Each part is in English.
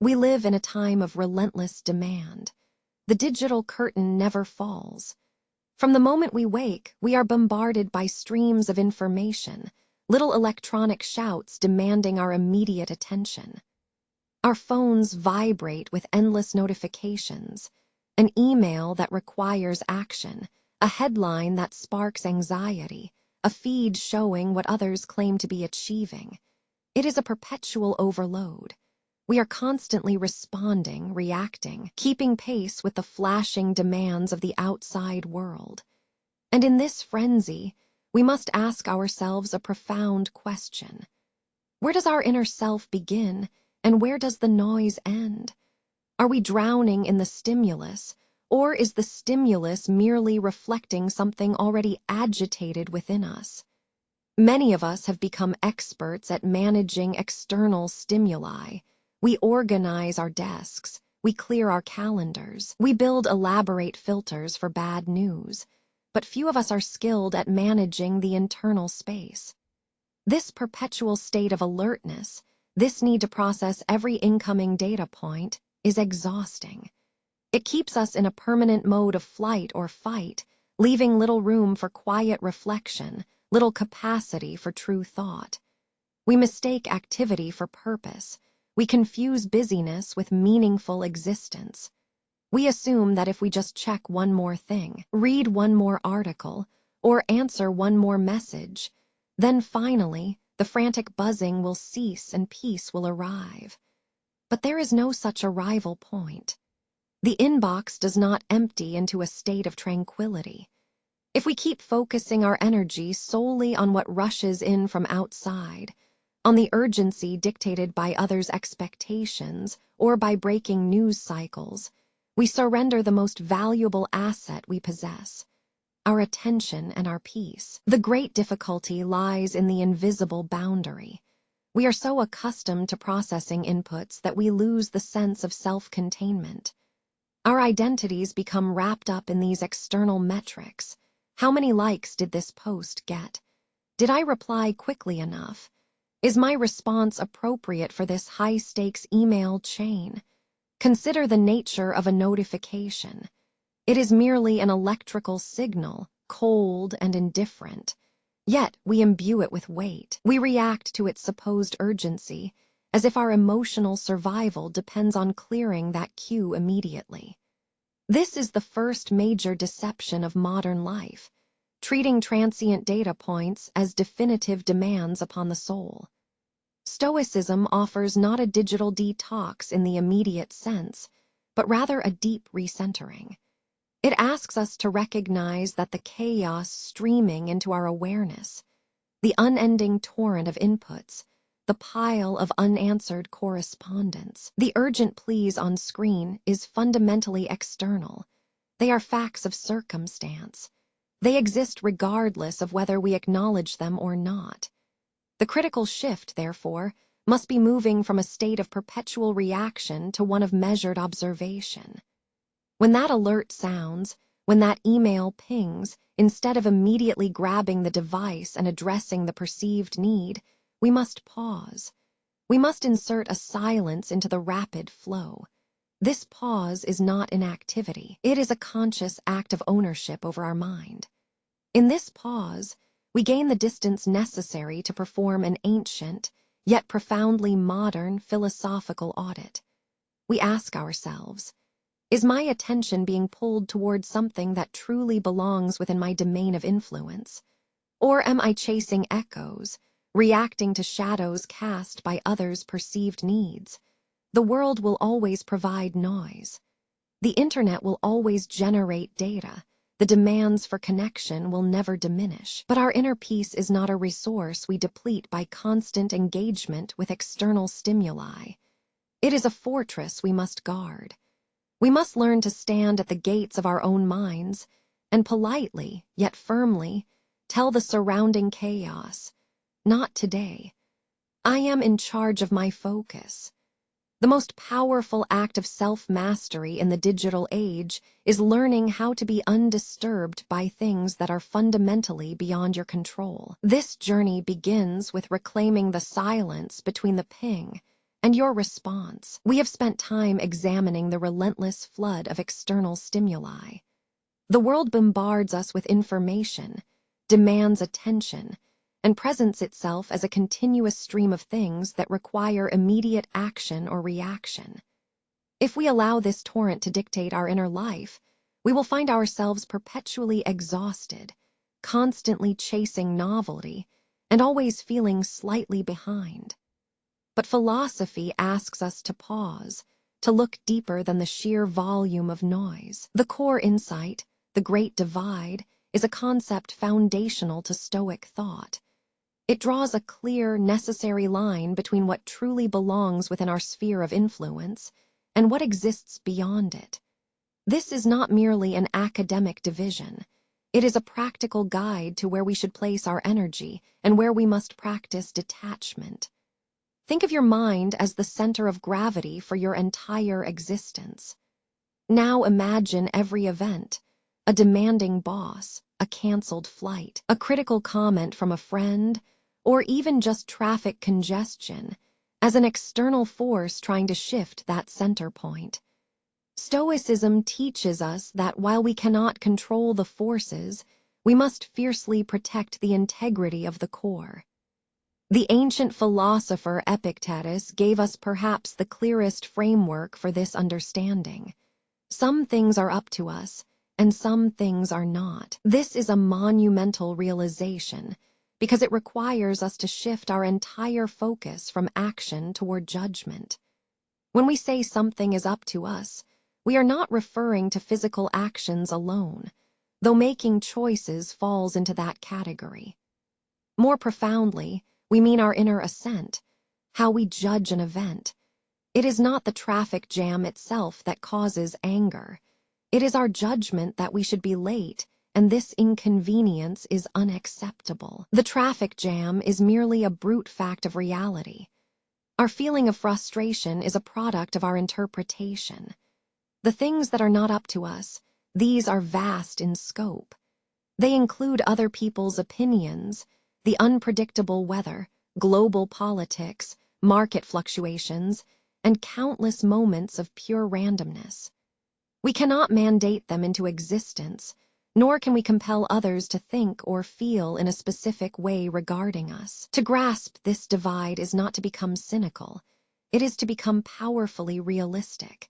We live in a time of relentless demand. The digital curtain never falls. From the moment we wake, we are bombarded by streams of information, little electronic shouts demanding our immediate attention. Our phones vibrate with endless notifications, an email that requires action, a headline that sparks anxiety, a feed showing what others claim to be achieving. It is a perpetual overload. We are constantly responding, reacting, keeping pace with the flashing demands of the outside world. And in this frenzy, we must ask ourselves a profound question. Where does our inner self begin, and where does the noise end? Are we drowning in the stimulus, or is the stimulus merely reflecting something already agitated within us? Many of us have become experts at managing external stimuli. We organize our desks, we clear our calendars, we build elaborate filters for bad news, but few of us are skilled at managing the internal space. This perpetual state of alertness, this need to process every incoming data point, is exhausting. It keeps us in a permanent mode of flight or fight, leaving little room for quiet reflection, little capacity for true thought. We mistake activity for purpose. We confuse busyness with meaningful existence. We assume that if we just check one more thing, read one more article, or answer one more message, then finally, the frantic buzzing will cease and peace will arrive. But there is no such arrival point. The inbox does not empty into a state of tranquility. If we keep focusing our energy solely on what rushes in from outside, on the urgency dictated by others' expectations or by breaking news cycles, we surrender the most valuable asset we possess, our attention and our peace. The great difficulty lies in the invisible boundary. We are so accustomed to processing inputs that we lose the sense of self-containment. Our identities become wrapped up in these external metrics. How many likes did this post get? Did I reply quickly enough? Is my response appropriate for this high-stakes email chain? Consider the nature of a notification. It is merely an electrical signal, cold and indifferent. Yet we imbue it with weight. We react to its supposed urgency, as if our emotional survival depends on clearing that cue immediately. This is the first major deception of modern life, treating transient data points as definitive demands upon the soul. Stoicism offers not a digital detox in the immediate sense, but rather a deep recentering. It asks us to recognize that the chaos streaming into our awareness, the unending torrent of inputs, the pile of unanswered correspondence, the urgent pleas on screen is fundamentally external. They are facts of circumstance. They exist regardless of whether we acknowledge them or not. The critical shift, therefore, must be moving from a state of perpetual reaction to one of measured observation. When that alert sounds, when that email pings, instead of immediately grabbing the device and addressing the perceived need, we must pause. We must insert a silence into the rapid flow. This pause is not inactivity. It is a conscious act of ownership over our mind. In this pause, we gain the distance necessary to perform an ancient, yet profoundly modern philosophical audit. We ask ourselves, is my attention being pulled towards something that truly belongs within my domain of influence? Or am I chasing echoes, reacting to shadows cast by others' perceived needs? The world will always provide noise. The internet will always generate data. The demands for connection will never diminish. But our inner peace is not a resource we deplete by constant engagement with external stimuli. It is a fortress we must guard. We must learn to stand at the gates of our own minds and politely, yet firmly, tell the surrounding chaos, not today. I am in charge of my focus. The most powerful act of self-mastery in the digital age is learning how to be undisturbed by things that are fundamentally beyond your control. This journey begins with reclaiming the silence between the ping and your response. We have spent time examining the relentless flood of external stimuli. The world bombards us with information, demands attention, and presents itself as a continuous stream of things that require immediate action or reaction. If we allow this torrent to dictate our inner life, we will find ourselves perpetually exhausted, constantly chasing novelty, and always feeling slightly behind. But philosophy asks us to pause, to look deeper than the sheer volume of noise. The core insight, the great divide, is a concept foundational to Stoic thought. It draws a clear, necessary line between what truly belongs within our sphere of influence and what exists beyond it. This is not merely an academic division. It is a practical guide to where we should place our energy and where we must practice detachment. Think of your mind as the center of gravity for your entire existence. Now imagine every event, a demanding boss, a canceled flight, a critical comment from a friend, or even just traffic congestion, as an external force trying to shift that center point. Stoicism teaches us that while we cannot control the forces, we must fiercely protect the integrity of the core. The ancient philosopher Epictetus gave us perhaps the clearest framework for this understanding. Some things are up to us, and some things are not. This is a monumental realization, because it requires us to shift our entire focus from action toward judgment. When we say something is up to us, we are not referring to physical actions alone, though making choices falls into that category. More profoundly, we mean our inner assent, how we judge an event. It is not the traffic jam itself that causes anger. It is our judgment that we should be late, and this inconvenience is unacceptable. The traffic jam is merely a brute fact of reality. Our feeling of frustration is a product of our interpretation. The things that are not up to us, these are vast in scope. They include other people's opinions, the unpredictable weather, global politics, market fluctuations, and countless moments of pure randomness. We cannot mandate them into existence, nor can we compel others to think or feel in a specific way regarding us. To grasp this divide is not to become cynical. It is to become powerfully realistic.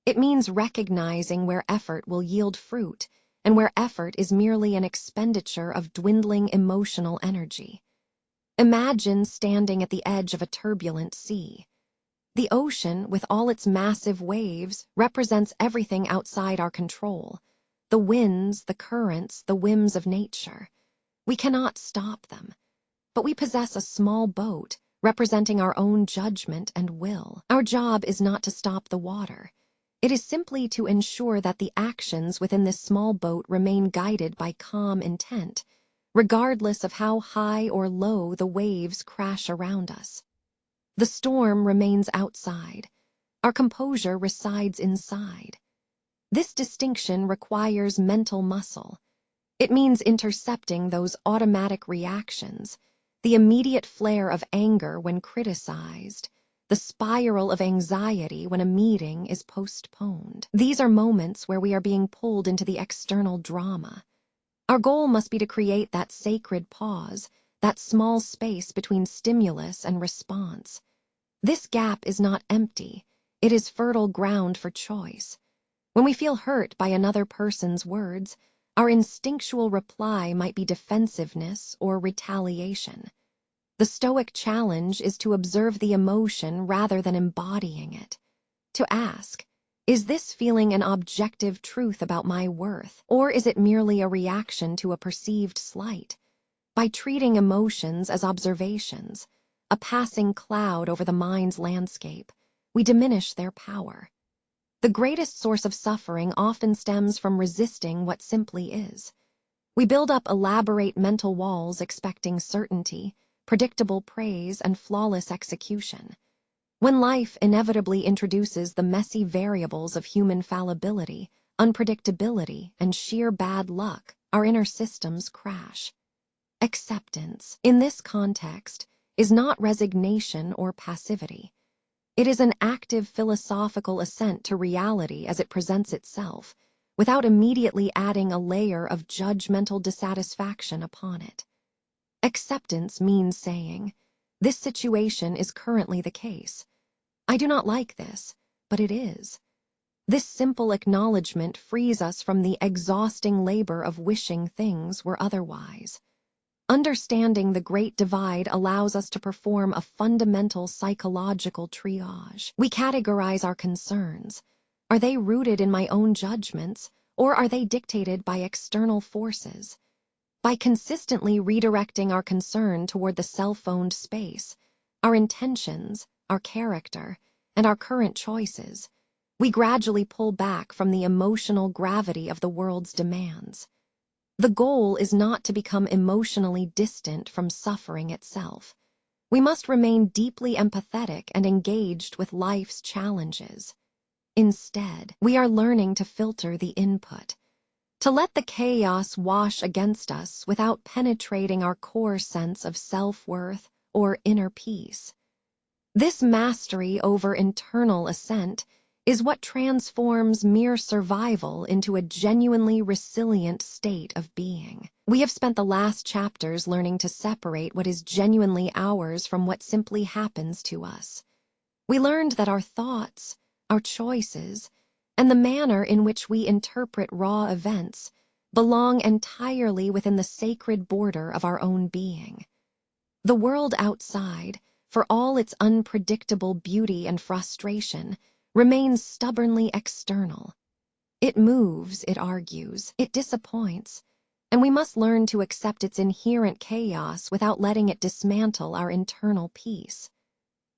It means recognizing where effort will yield fruit and where effort is merely an expenditure of dwindling emotional energy. Imagine standing at the edge of a turbulent sea. The ocean, with all its massive waves, represents everything outside our control. The winds, the currents, the whims of nature. We cannot stop them. But we possess a small boat, representing our own judgment and will. Our job is not to stop the water. It is simply to ensure that the actions within this small boat remain guided by calm intent, regardless of how high or low the waves crash around us. The storm remains outside. Our composure resides inside. This distinction requires mental muscle. It means intercepting those automatic reactions, the immediate flare of anger when criticized, the spiral of anxiety when a meeting is postponed. These are moments where we are being pulled into the external drama. Our goal must be to create that sacred pause, that small space between stimulus and response. This gap is not empty. It is fertile ground for choice. When we feel hurt by another person's words, our instinctual reply might be defensiveness or retaliation. The Stoic challenge is to observe the emotion rather than embodying it. To ask, is this feeling an objective truth about my worth, or is it merely a reaction to a perceived slight? By treating emotions as observations, a passing cloud over the mind's landscape, we diminish their power. The greatest source of suffering often stems from resisting what simply is. We build up elaborate mental walls expecting certainty, predictable praise, and flawless execution. When life inevitably introduces the messy variables of human fallibility, unpredictability, and sheer bad luck, our inner systems crash. Acceptance, in this context, is not resignation or passivity. It is an active philosophical assent to reality as it presents itself, without immediately adding a layer of judgmental dissatisfaction upon it. Acceptance means saying, "This situation is currently the case. I do not like this, but it is." This simple acknowledgement frees us from the exhausting labor of wishing things were otherwise. Understanding the Great Divide allows us to perform a fundamental psychological triage. We categorize our concerns. Are they rooted in my own judgments, or are they dictated by external forces? By consistently redirecting our concern toward the self-owned space, our intentions, our character, and our current choices, we gradually pull back from the emotional gravity of the world's demands. The goal is not to become emotionally distant from suffering itself. We must remain deeply empathetic and engaged with life's challenges. Instead, we are learning to filter the input, to let the chaos wash against us without penetrating our core sense of self-worth or inner peace. This mastery over internal assent is what transforms mere survival into a genuinely resilient state of being. We have spent the last chapters learning to separate what is genuinely ours from what simply happens to us. We learned that our thoughts, our choices, and the manner in which we interpret raw events belong entirely within the sacred border of our own being. The world outside, for all its unpredictable beauty and frustration, remains stubbornly external. It moves, it argues, it disappoints, and we must learn to accept its inherent chaos without letting it dismantle our internal peace.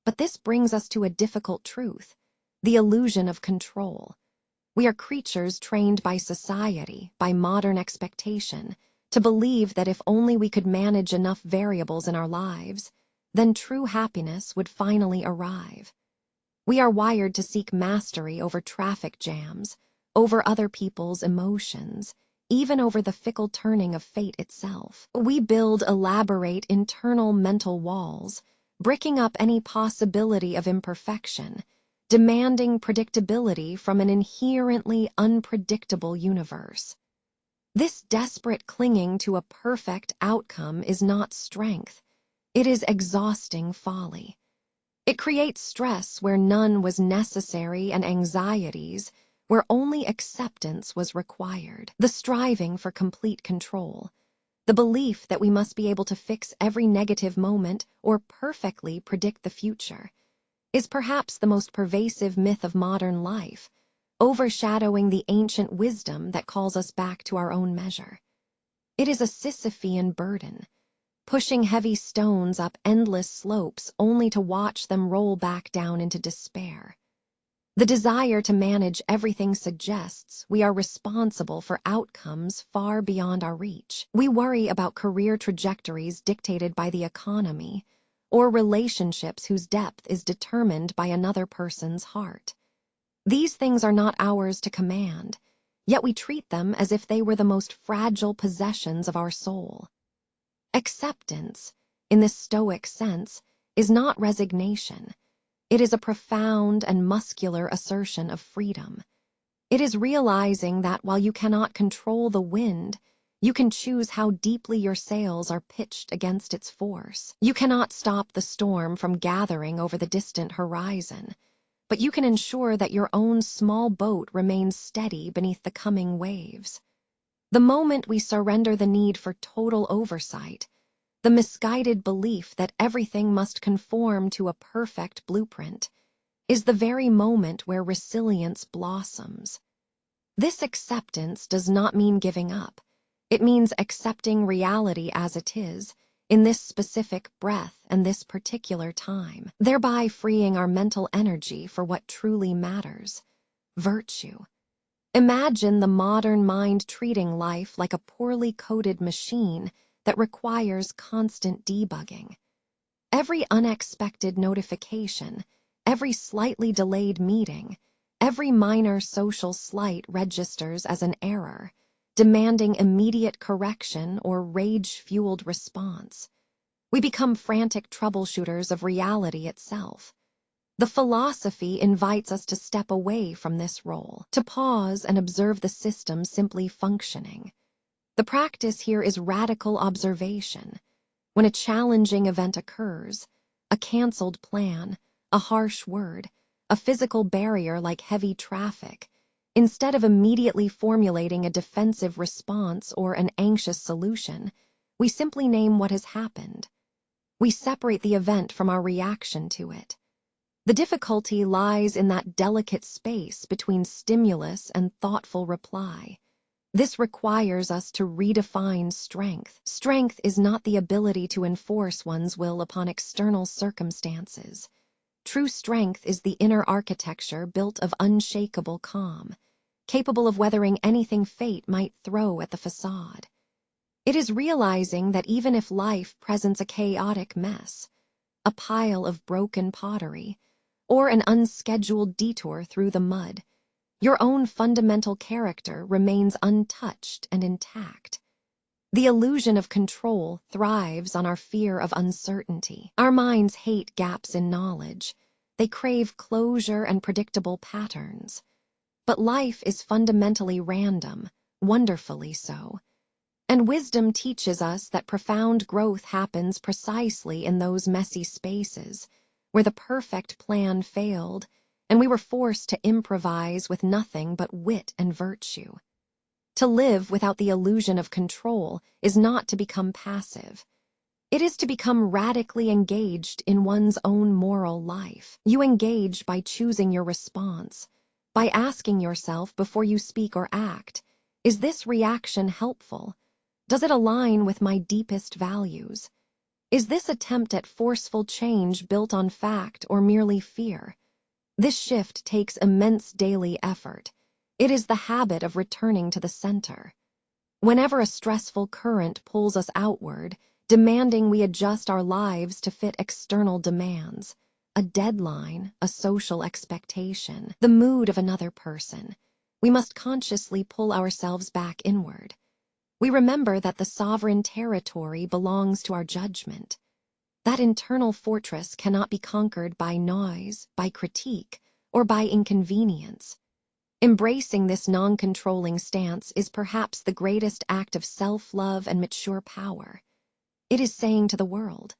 But this brings us to a difficult truth, the illusion of control. We are creatures trained by society, by modern expectation, to believe that if only we could manage enough variables in our lives, then true happiness would finally arrive. We are wired to seek mastery over traffic jams, over other people's emotions, even over the fickle turning of fate itself. We build elaborate internal mental walls, bricking up any possibility of imperfection, demanding predictability from an inherently unpredictable universe. This desperate clinging to a perfect outcome is not strength. It is exhausting folly. It creates stress where none was necessary and anxieties where only acceptance was required. The striving for complete control, the belief that we must be able to fix every negative moment or perfectly predict the future, is perhaps the most pervasive myth of modern life, overshadowing the ancient wisdom that calls us back to our own measure. It is a Sisyphean burden, pushing heavy stones up endless slopes only to watch them roll back down into despair. The desire to manage everything suggests we are responsible for outcomes far beyond our reach. We worry about career trajectories dictated by the economy, or relationships whose depth is determined by another person's heart. These things are not ours to command, yet we treat them as if they were the most fragile possessions of our soul. Acceptance, in this Stoic sense, is not resignation. It is a profound and muscular assertion of freedom. It is realizing that while you cannot control the wind, you can choose how deeply your sails are pitched against its force. You cannot stop the storm from gathering over the distant horizon, but you can ensure that your own small boat remains steady beneath the coming waves. The moment we surrender the need for total oversight, the misguided belief that everything must conform to a perfect blueprint, is the very moment where resilience blossoms. This acceptance does not mean giving up. It means accepting reality as it is, in this specific breath and this particular time, thereby freeing our mental energy for what truly matters: virtue. Imagine the modern mind treating life like a poorly coded machine that requires constant debugging. Every unexpected notification, every slightly delayed meeting, every minor social slight registers as an error, demanding immediate correction or rage-fueled response. We become frantic troubleshooters of reality itself. The philosophy invites us to step away from this role, to pause and observe the system simply functioning. The practice here is radical observation. When a challenging event occurs, a canceled plan, a harsh word, a physical barrier like heavy traffic, instead of immediately formulating a defensive response or an anxious solution, we simply name what has happened. We separate the event from our reaction to it. The difficulty lies in that delicate space between stimulus and thoughtful reply. This requires us to redefine strength. Strength is not the ability to enforce one's will upon external circumstances. True strength is the inner architecture built of unshakable calm, capable of weathering anything fate might throw at the facade. It is realizing that even if life presents a chaotic mess, a pile of broken pottery, or an unscheduled detour through the mud, your own fundamental character remains untouched and intact. The illusion of control thrives on our fear of uncertainty. Our minds hate gaps in knowledge. They crave closure and predictable patterns. But life is fundamentally random, wonderfully so. And wisdom teaches us that profound growth happens precisely in those messy spaces, where the perfect plan failed, and we were forced to improvise with nothing but wit and virtue. To live without the illusion of control is not to become passive. It is to become radically engaged in one's own moral life. You engage by choosing your response, by asking yourself before you speak or act, is this reaction helpful? Does it align with my deepest values? Is this attempt at forceful change built on fact or merely fear? This shift takes immense daily effort. It is the habit of returning to the center. Whenever a stressful current pulls us outward, demanding we adjust our lives to fit external demands, a deadline, a social expectation, the mood of another person, we must consciously pull ourselves back inward. We remember that the sovereign territory belongs to our judgment. That internal fortress cannot be conquered by noise, by critique, or by inconvenience. Embracing this non-controlling stance is perhaps the greatest act of self-love and mature power. It is saying to the world,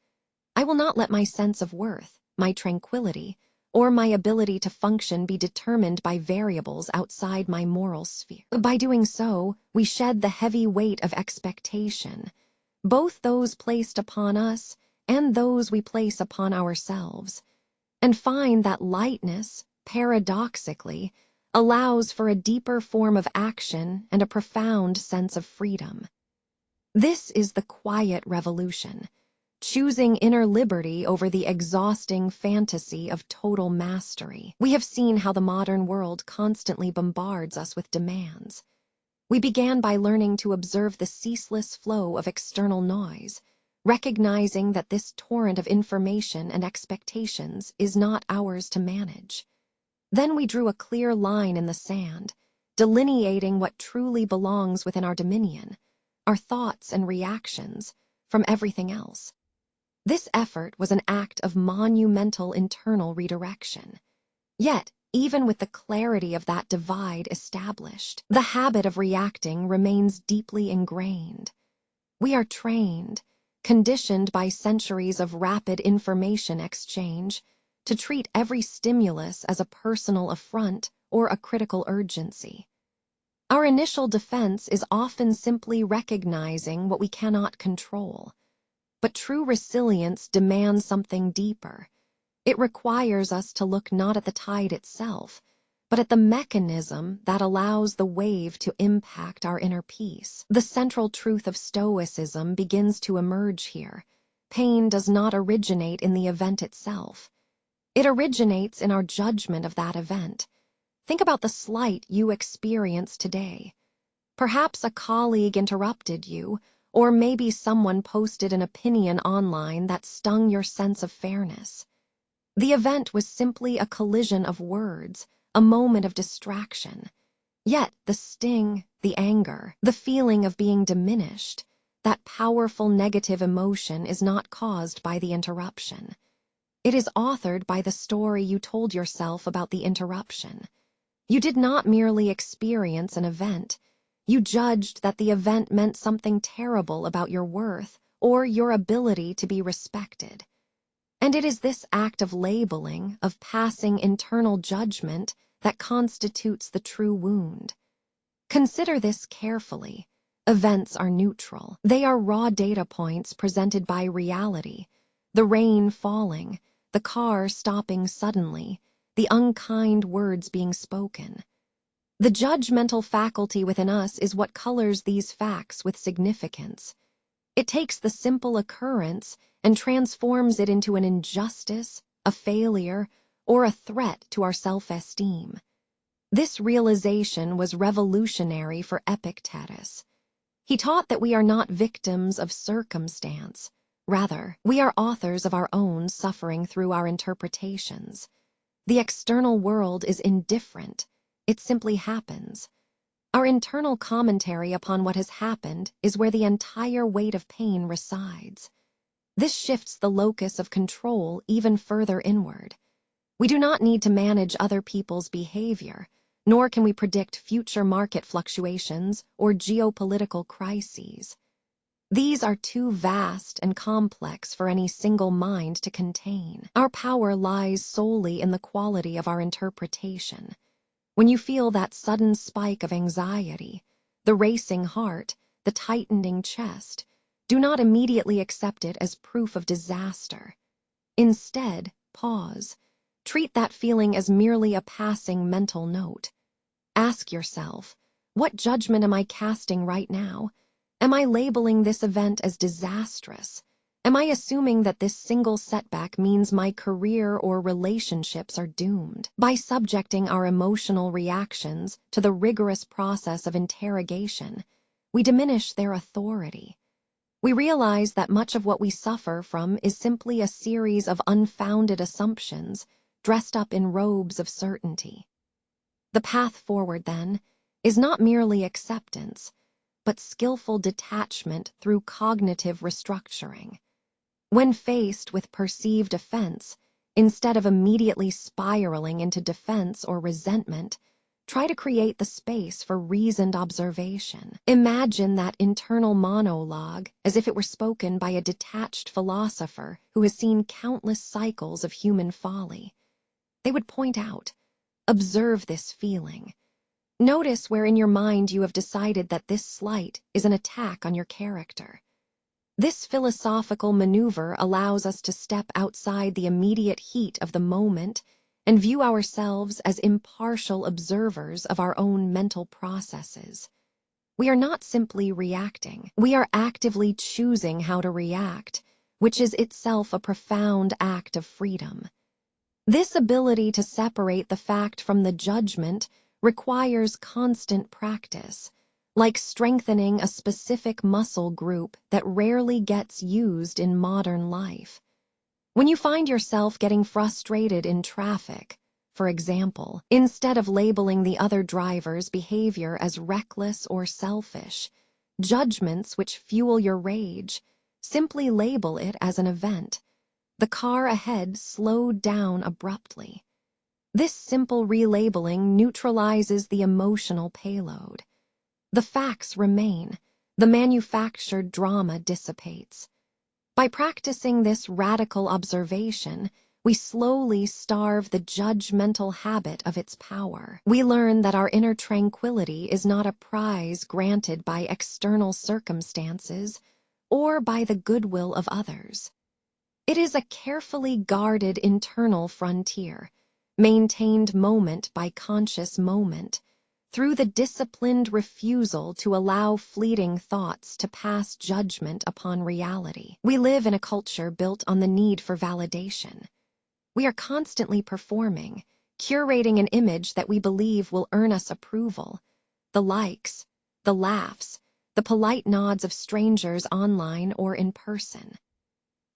I will not let my sense of worth, my tranquility, or my ability to function be determined by variables outside my moral sphere. By doing so, we shed the heavy weight of expectation, both those placed upon us and those we place upon ourselves, and find that lightness, paradoxically, allows for a deeper form of action and a profound sense of freedom. This is the quiet revolution, choosing inner liberty over the exhausting fantasy of total mastery. We have seen how the modern world constantly bombards us with demands. We began by learning to observe the ceaseless flow of external noise, recognizing that this torrent of information and expectations is not ours to manage. Then we drew a clear line in the sand, delineating what truly belongs within our dominion, our thoughts and reactions, from everything else. This effort was an act of monumental internal redirection. Yet, even with the clarity of that divide established, the habit of reacting remains deeply ingrained. We are trained, conditioned by centuries of rapid information exchange, to treat every stimulus as a personal affront or a critical urgency. Our initial defense is often simply recognizing what we cannot control. But true resilience demands something deeper. It requires us to look not at the tide itself, but at the mechanism that allows the wave to impact our inner peace. The central truth of Stoicism begins to emerge here. Pain does not originate in the event itself. It originates in our judgment of that event. Think about the slight you experience today. Perhaps a colleague interrupted you, or maybe someone posted an opinion online that stung your sense of fairness. The event was simply a collision of words, a moment of distraction. Yet the sting, the anger, the feeling of being diminished, that powerful negative emotion is not caused by the interruption. It is authored by the story you told yourself about the interruption. You did not merely experience an event. You judged that the event meant something terrible about your worth or your ability to be respected. And it is this act of labeling, of passing internal judgment, that constitutes the true wound. Consider this carefully. Events are neutral. They are raw data points presented by reality. The rain falling, the car stopping suddenly, the unkind words being spoken. The judgmental faculty within us is what colors these facts with significance. It takes the simple occurrence and transforms it into an injustice, a failure, or a threat to our self-esteem. This realization was revolutionary for Epictetus. He taught that we are not victims of circumstance. Rather, we are authors of our own suffering through our interpretations. The external world is indifferent. It simply happens. Our internal commentary upon what has happened is where the entire weight of pain resides. This shifts the locus of control even further inward. We do not need to manage other people's behavior, nor can we predict future market fluctuations or geopolitical crises. These are too vast and complex for any single mind to contain. Our power lies solely in the quality of our interpretation. When you feel that sudden spike of anxiety, the racing heart, the tightening chest, do not immediately accept it as proof of disaster. Instead, pause. Treat that feeling as merely a passing mental note. Ask yourself, what judgment am I casting right now? Am I labeling this event as disastrous? Am I assuming that this single setback means my career or relationships are doomed? By subjecting our emotional reactions to the rigorous process of interrogation, we diminish their authority. We realize that much of what we suffer from is simply a series of unfounded assumptions dressed up in robes of certainty. The path forward, then, is not merely acceptance, but skillful detachment through cognitive restructuring. When faced with perceived offense, instead of immediately spiraling into defense or resentment, try to create the space for reasoned observation. Imagine that internal monologue as if it were spoken by a detached philosopher who has seen countless cycles of human folly. They would point out, observe this feeling. Notice where in your mind you have decided that this slight is an attack on your character. This philosophical maneuver allows us to step outside the immediate heat of the moment and view ourselves as impartial observers of our own mental processes. We are not simply reacting. We are actively choosing how to react, which is itself a profound act of freedom. This ability to separate the fact from the judgment requires constant practice, like strengthening a specific muscle group that rarely gets used in modern life. When you find yourself getting frustrated in traffic, for example, instead of labeling the other driver's behavior as reckless or selfish, judgments which fuel your rage, simply label it as an event. The car ahead slowed down abruptly. This simple relabeling neutralizes the emotional payload. The facts remain. The manufactured drama dissipates. By practicing this radical observation, we slowly starve the judgmental habit of its power. We learn that our inner tranquility is not a prize granted by external circumstances or by the goodwill of others. It is a carefully guarded internal frontier, maintained moment by conscious moment, through the disciplined refusal to allow fleeting thoughts to pass judgment upon reality. We live in a culture built on the need for validation. We are constantly performing, curating an image that we believe will earn us approval. The likes, the laughs, the polite nods of strangers online or in person.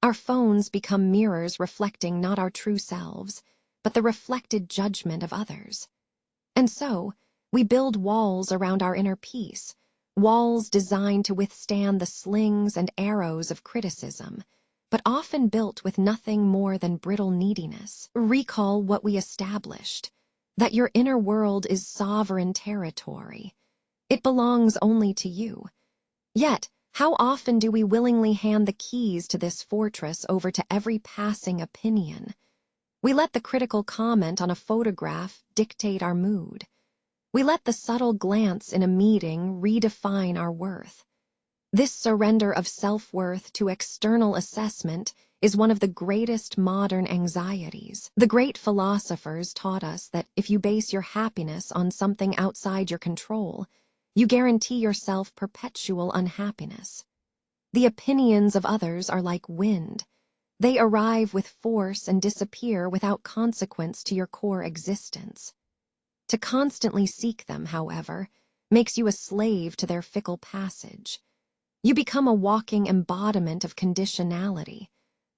Our phones become mirrors reflecting not our true selves, but the reflected judgment of others. And so, we build walls around our inner peace, walls designed to withstand the slings and arrows of criticism, but often built with nothing more than brittle neediness. Recall what we established, that your inner world is sovereign territory. It belongs only to you. Yet, how often do we willingly hand the keys to this fortress over to every passing opinion? We let the critical comment on a photograph dictate our mood. We let the subtle glance in a meeting redefine our worth. This surrender of self-worth to external assessment is one of the greatest modern anxieties. The great philosophers taught us that if you base your happiness on something outside your control, you guarantee yourself perpetual unhappiness. The opinions of others are like wind. They arrive with force and disappear without consequence to your core existence. To constantly seek them, however, makes you a slave to their fickle passage. You become a walking embodiment of conditionality.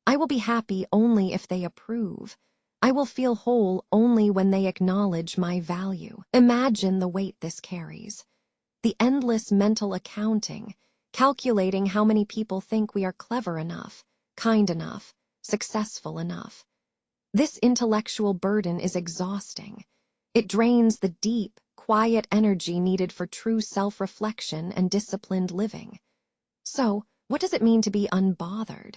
I will be happy only if they approve. I will feel whole only when they acknowledge my value. Imagine the weight this carries. The endless mental accounting, calculating how many people think we are clever enough, kind enough, successful enough. This intellectual burden is exhausting. It drains the deep, quiet energy needed for true self-reflection and disciplined living. So, what does it mean to be unbothered?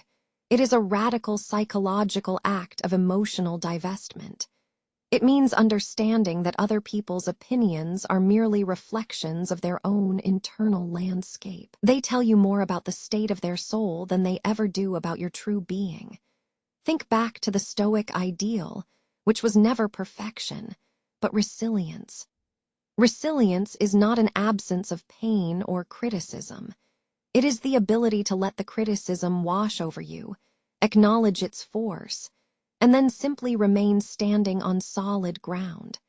It is a radical psychological act of emotional divestment. It means understanding that other people's opinions are merely reflections of their own internal landscape. They tell you more about the state of their soul than they ever do about your true being. Think back to the Stoic ideal, which was never perfection, but resilience. Resilience is not an absence of pain or criticism. It is the ability to let the criticism wash over you, acknowledge its force, and then simply remain standing on solid ground.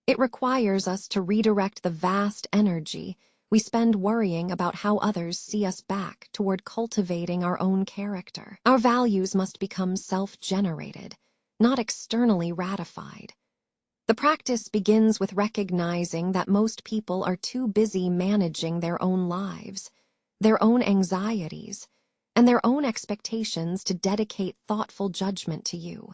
It requires us to redirect the vast energy we spend worrying about how others see us back toward cultivating our own character. Our values must become self-generated, not externally ratified. The practice begins with recognizing that most people are too busy managing their own lives, their own anxieties, and their own expectations to dedicate thoughtful judgment to you.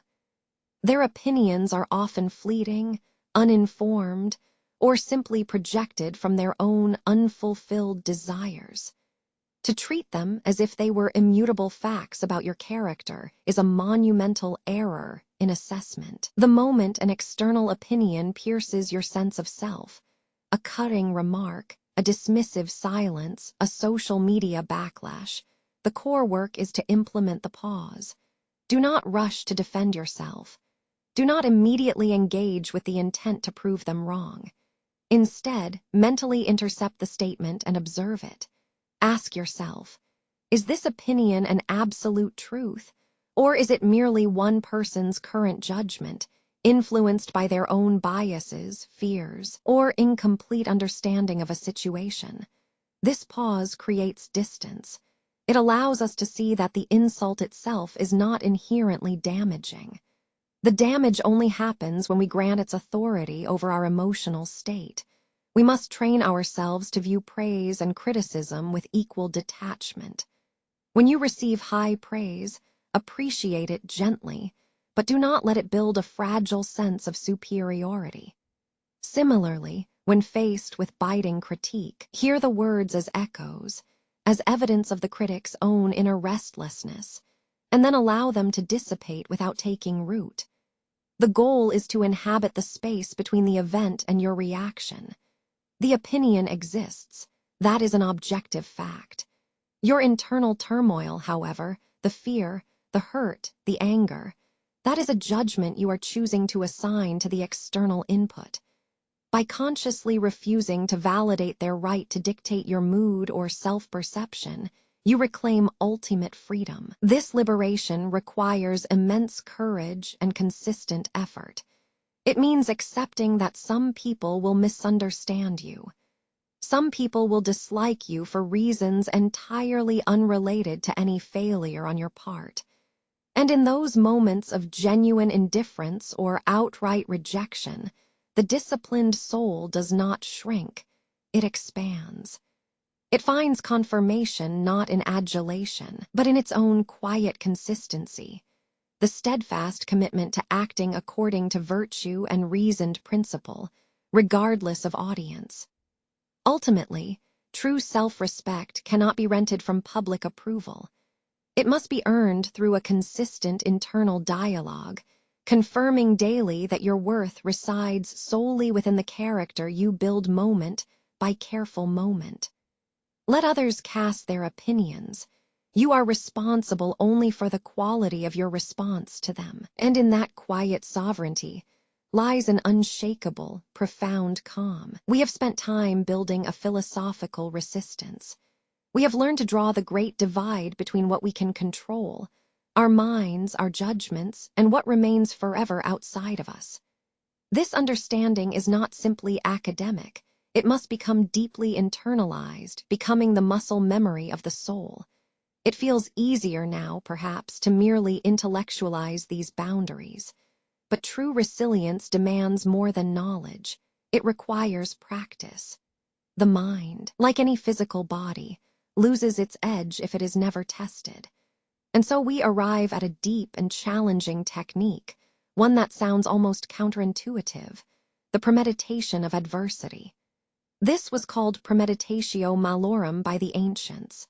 Their opinions are often fleeting, uninformed, or simply projected from their own unfulfilled desires. To treat them as if they were immutable facts about your character is a monumental error in assessment. The moment an external opinion pierces your sense of self, a cutting remark, a dismissive silence, a social media backlash, the core work is to implement the pause. Do not rush to defend yourself. Do not immediately engage with the intent to prove them wrong. Instead, mentally intercept the statement and observe it. Ask yourself, is this opinion an absolute truth, or is it merely one person's current judgment, influenced by their own biases, fears, or incomplete understanding of a situation? This pause creates distance. It allows us to see that the insult itself is not inherently damaging. The damage only happens when we grant its authority over our emotional state. We must train ourselves to view praise and criticism with equal detachment. When you receive high praise, appreciate it gently, but do not let it build a fragile sense of superiority. Similarly, when faced with biting critique, hear the words as echoes, as evidence of the critic's own inner restlessness, and then allow them to dissipate without taking root. The goal is to inhabit the space between the event and your reaction. The opinion exists. That is an objective fact. Your internal turmoil, however, the fear, the hurt, the anger, that is a judgment you are choosing to assign to the external input. By consciously refusing to validate their right to dictate your mood or self-perception, you reclaim ultimate freedom. This liberation requires immense courage and consistent effort. It means accepting that some people will misunderstand you. Some people will dislike you for reasons entirely unrelated to any failure on your part. And in those moments of genuine indifference or outright rejection, the disciplined soul does not shrink, it expands. It finds confirmation not in adulation, but in its own quiet consistency, the steadfast commitment to acting according to virtue and reasoned principle, regardless of audience. Ultimately, true self-respect cannot be rented from public approval. It must be earned through a consistent internal dialogue, confirming daily that your worth resides solely within the character you build moment by careful moment. Let others cast their opinions. You are responsible only for the quality of your response to them, and in that quiet sovereignty lies an unshakable, profound calm. We have spent time building a philosophical resistance. We have learned to draw the great divide between what we can control, our minds, our judgments, and what remains forever outside of us. This understanding is not simply academic. It must become deeply internalized, becoming the muscle memory of the soul. It feels easier now, perhaps, to merely intellectualize these boundaries. But true resilience demands more than knowledge. It requires practice. The mind, like any physical body, loses its edge if it is never tested. And so we arrive at a deep and challenging technique, one that sounds almost counterintuitive, the premeditation of adversity. This was called Premeditatio Malorum by the ancients.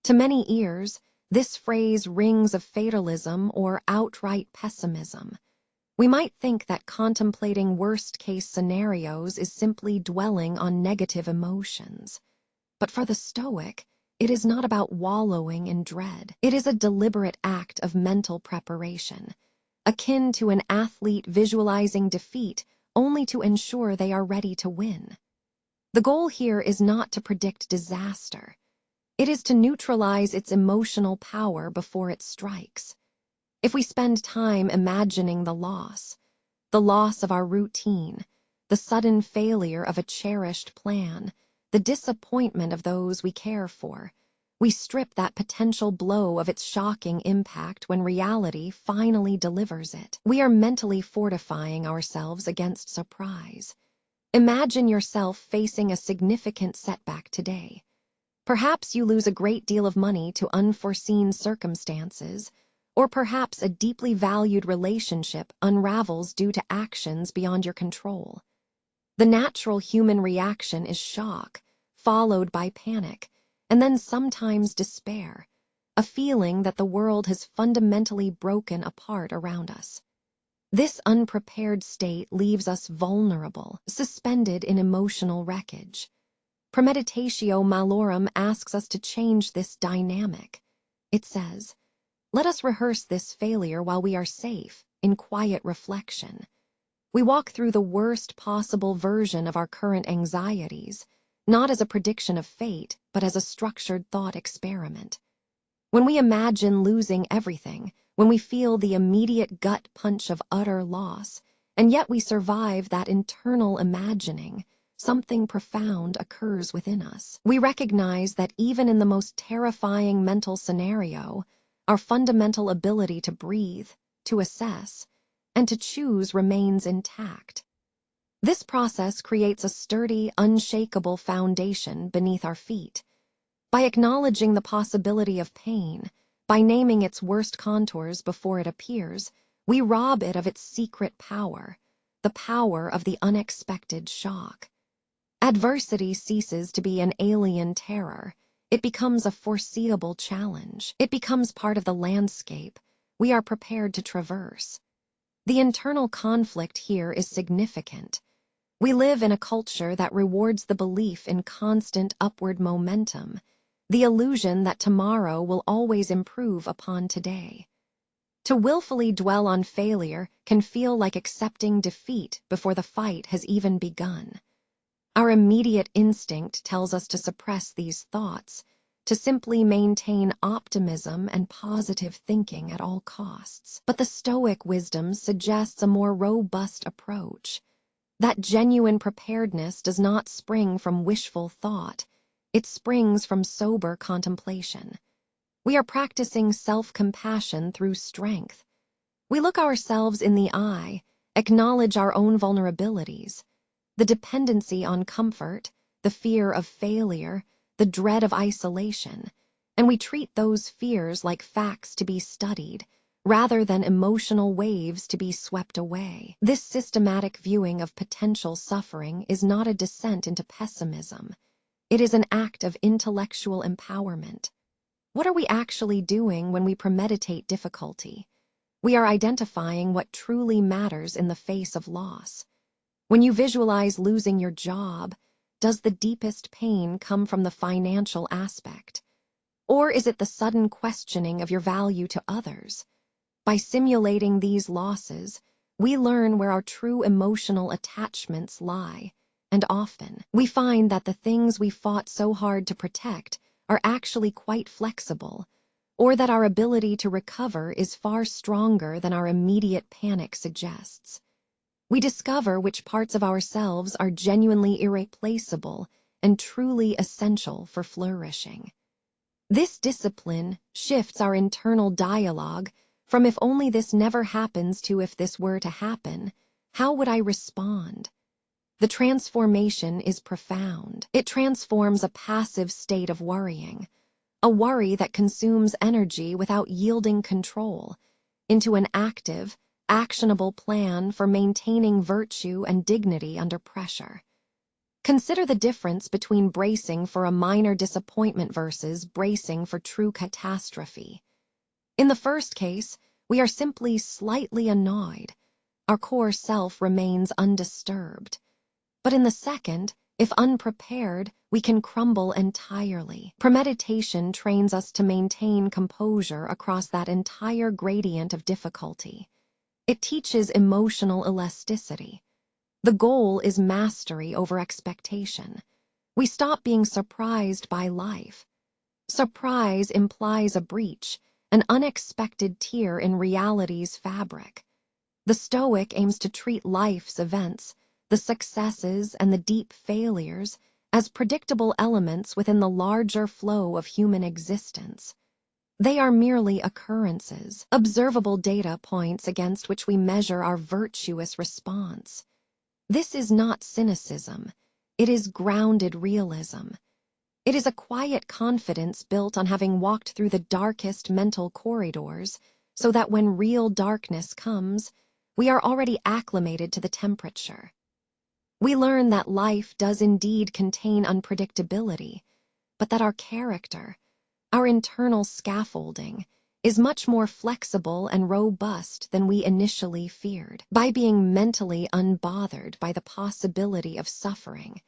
To many ears, this phrase rings of fatalism or outright pessimism. We might think that contemplating worst-case scenarios is simply dwelling on negative emotions. But for the Stoic, it is not about wallowing in dread. It is a deliberate act of mental preparation, akin to an athlete visualizing defeat only to ensure they are ready to win. The goal here is not to predict disaster. It is to neutralize its emotional power before it strikes. If we spend time imagining the loss of our routine, the sudden failure of a cherished plan, the disappointment of those we care for, we strip that potential blow of its shocking impact when reality finally delivers it. We are mentally fortifying ourselves against surprise. Imagine yourself facing a significant setback today. Perhaps you lose a great deal of money to unforeseen circumstances, or perhaps a deeply valued relationship unravels due to actions beyond your control. The natural human reaction is shock, followed by panic, and then sometimes despair, a feeling that the world has fundamentally broken apart around us. This unprepared state leaves us vulnerable, suspended in emotional wreckage. Premeditatio Malorum asks us to change this dynamic. It says, let us rehearse this failure while we are safe, in quiet reflection. We walk through the worst possible version of our current anxieties, not as a prediction of fate, but as a structured thought experiment. When we imagine losing everything, when we feel the immediate gut punch of utter loss, and yet we survive that internal imagining, something profound occurs within us. We recognize that even in the most terrifying mental scenario, our fundamental ability to breathe, to assess, and to choose remains intact. This process creates a sturdy, unshakable foundation beneath our feet. By acknowledging the possibility of pain, by naming its worst contours before it appears, we rob it of its secret power, the power of the unexpected shock. Adversity ceases to be an alien terror. It becomes a foreseeable challenge. It becomes part of the landscape we are prepared to traverse. The internal conflict here is significant. We live in a culture that rewards the belief in constant upward momentum, the illusion that tomorrow will always improve upon today. To willfully dwell on failure can feel like accepting defeat before the fight has even begun. Our immediate instinct tells us to suppress these thoughts, to simply maintain optimism and positive thinking at all costs. But the Stoic wisdom suggests a more robust approach. That genuine preparedness does not spring from wishful thought. It springs from sober contemplation. We are practicing self-compassion through strength. We look ourselves in the eye, acknowledge our own vulnerabilities, the dependency on comfort, the fear of failure, the dread of isolation, and we treat those fears like facts to be studied, rather than emotional waves to be swept away. This systematic viewing of potential suffering is not a descent into pessimism. It is an act of intellectual empowerment. What are we actually doing when we premeditate difficulty? We are identifying what truly matters in the face of loss. When you visualize losing your job, does the deepest pain come from the financial aspect? Or is it the sudden questioning of your value to others? By simulating these losses, we learn where our true emotional attachments lie, and often we find that the things we fought so hard to protect are actually quite flexible, or that our ability to recover is far stronger than our immediate panic suggests. We discover which parts of ourselves are genuinely irreplaceable and truly essential for flourishing. This discipline shifts our internal dialogue from "if only this never happens" to "if this were to happen, how would I respond?" The transformation is profound. It transforms a passive state of worrying, a worry that consumes energy without yielding control, into an active, actionable plan for maintaining virtue and dignity under pressure. Consider the difference between bracing for a minor disappointment versus bracing for true catastrophe. In the first case, we are simply slightly annoyed. Our core self remains undisturbed. But in the second, if unprepared, we can crumble entirely. Premeditation trains us to maintain composure across that entire gradient of difficulty. It teaches emotional elasticity. The goal is mastery over expectation. We stop being surprised by life. Surprise implies a breach, an unexpected tear in reality's fabric. The Stoic aims to treat life's events, the successes and the deep failures, as predictable elements within the larger flow of human existence. They are merely occurrences, observable data points against which we measure our virtuous response. This is not cynicism. It is grounded realism. It is a quiet confidence built on having walked through the darkest mental corridors, so that when real darkness comes, we are already acclimated to the temperature. We learn that life does indeed contain unpredictability, but that our character, our internal scaffolding, is much more flexible and robust than we initially feared. By being mentally unbothered by the possibility of suffering,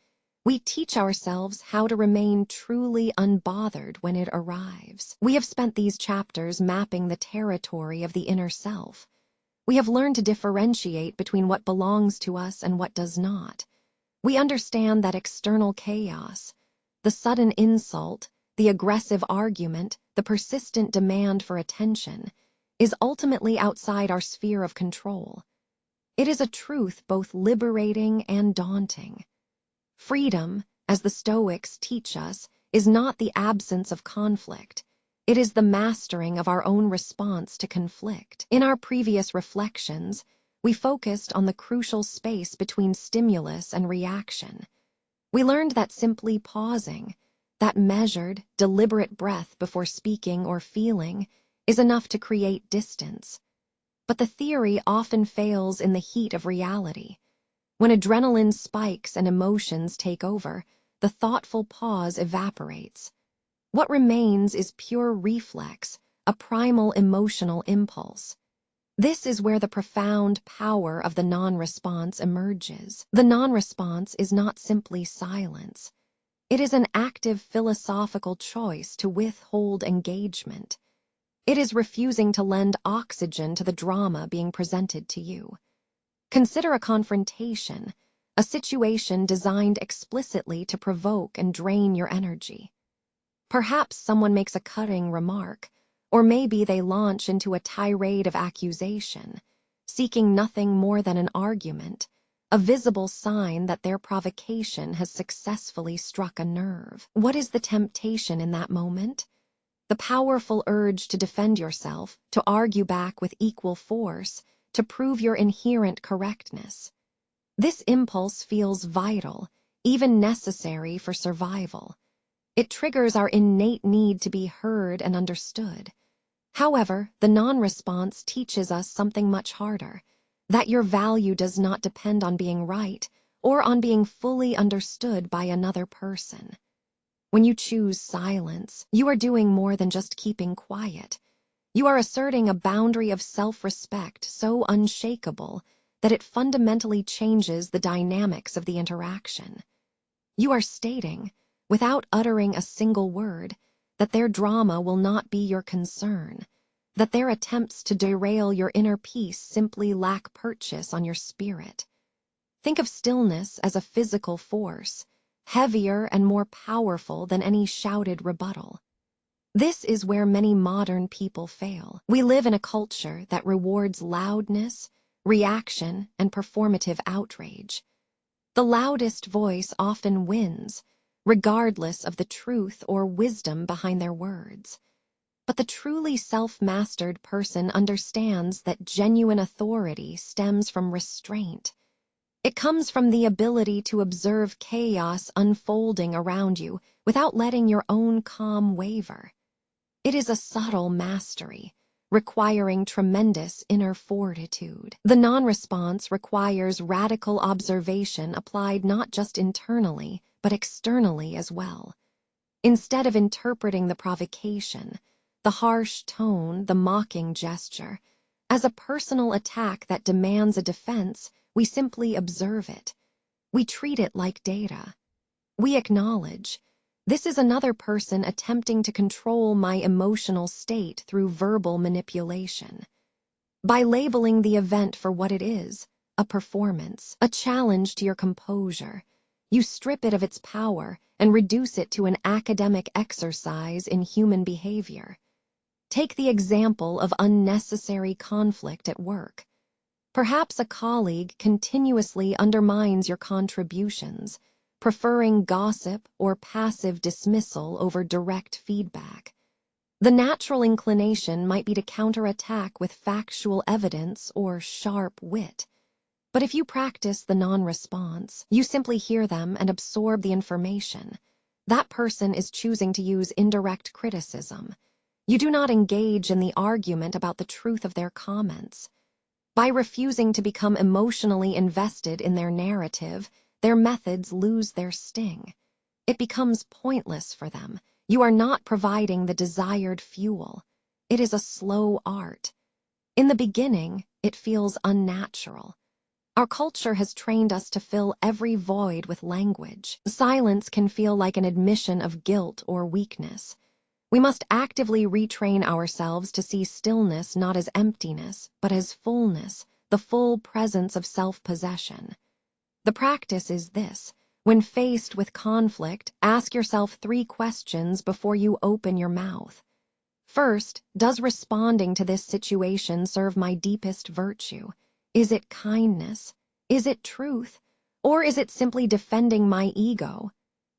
we teach ourselves how to remain truly unbothered when it arrives. We have spent these chapters mapping the territory of the inner self. We have learned to differentiate between what belongs to us and what does not. We understand that external chaos, the sudden insult, the aggressive argument, the persistent demand for attention, is ultimately outside our sphere of control. It is a truth both liberating and daunting. Freedom, as the Stoics teach us, is not the absence of conflict. It is the mastering of our own response to conflict. In our previous reflections, we focused on the crucial space between stimulus and reaction. We learned that simply pausing, that measured, deliberate breath before speaking or feeling, is enough to create distance. But the theory often fails in the heat of reality. When adrenaline spikes and emotions take over, the thoughtful pause evaporates. What remains is pure reflex, a primal emotional impulse. This is where the profound power of the non-response emerges. The non-response is not simply silence. It is an active philosophical choice to withhold engagement. It is refusing to lend oxygen to the drama being presented to you. Consider a confrontation, a situation designed explicitly to provoke and drain your energy. Perhaps someone makes a cutting remark, or maybe they launch into a tirade of accusation, seeking nothing more than an argument, a visible sign that their provocation has successfully struck a nerve. What is the temptation in that moment? The powerful urge to defend yourself, to argue back with equal force, to prove your inherent correctness. This impulse feels vital, even necessary for survival. It triggers our innate need to be heard and understood. However, the non-response teaches us something much harder, that your value does not depend on being right or on being fully understood by another person. When you choose silence, you are doing more than just keeping quiet. You are asserting a boundary of self-respect so unshakable that it fundamentally changes the dynamics of the interaction. You are stating, without uttering a single word, that their drama will not be your concern, that their attempts to derail your inner peace simply lack purchase on your spirit. Think of stillness as a physical force, heavier and more powerful than any shouted rebuttal. This is where many modern people fail. We live in a culture that rewards loudness, reaction, and performative outrage. The loudest voice often wins, regardless of the truth or wisdom behind their words. But the truly self-mastered person understands that genuine authority stems from restraint. It comes from the ability to observe chaos unfolding around you without letting your own calm waver. It is a subtle mastery, requiring tremendous inner fortitude. The non-response requires radical observation applied not just internally, but externally as well. Instead of interpreting the provocation, the harsh tone, the mocking gesture, as a personal attack that demands a defense, we simply observe it. We treat it like data. We acknowledge, this is another person attempting to control my emotional state through verbal manipulation. By labeling the event for what it is, a performance, a challenge to your composure, you strip it of its power and reduce it to an academic exercise in human behavior. Take the example of unnecessary conflict at work. Perhaps a colleague continuously undermines your contributions, preferring gossip or passive dismissal over direct feedback. The natural inclination might be to counterattack with factual evidence or sharp wit. But if you practice the non-response, you simply hear them and absorb the information. That person is choosing to use indirect criticism. You do not engage in the argument about the truth of their comments. By refusing to become emotionally invested in their narrative, their methods lose their sting. It becomes pointless for them. You are not providing the desired fuel. It is a slow art. In the beginning, it feels unnatural. Our culture has trained us to fill every void with language. Silence can feel like an admission of guilt or weakness. We must actively retrain ourselves to see stillness not as emptiness, but as fullness, the full presence of self-possession. The practice is this: when faced with conflict, ask yourself 3 questions before you open your mouth. First, does responding to this situation serve my deepest virtue? Is it kindness? Is it truth? Or is it simply defending my ego?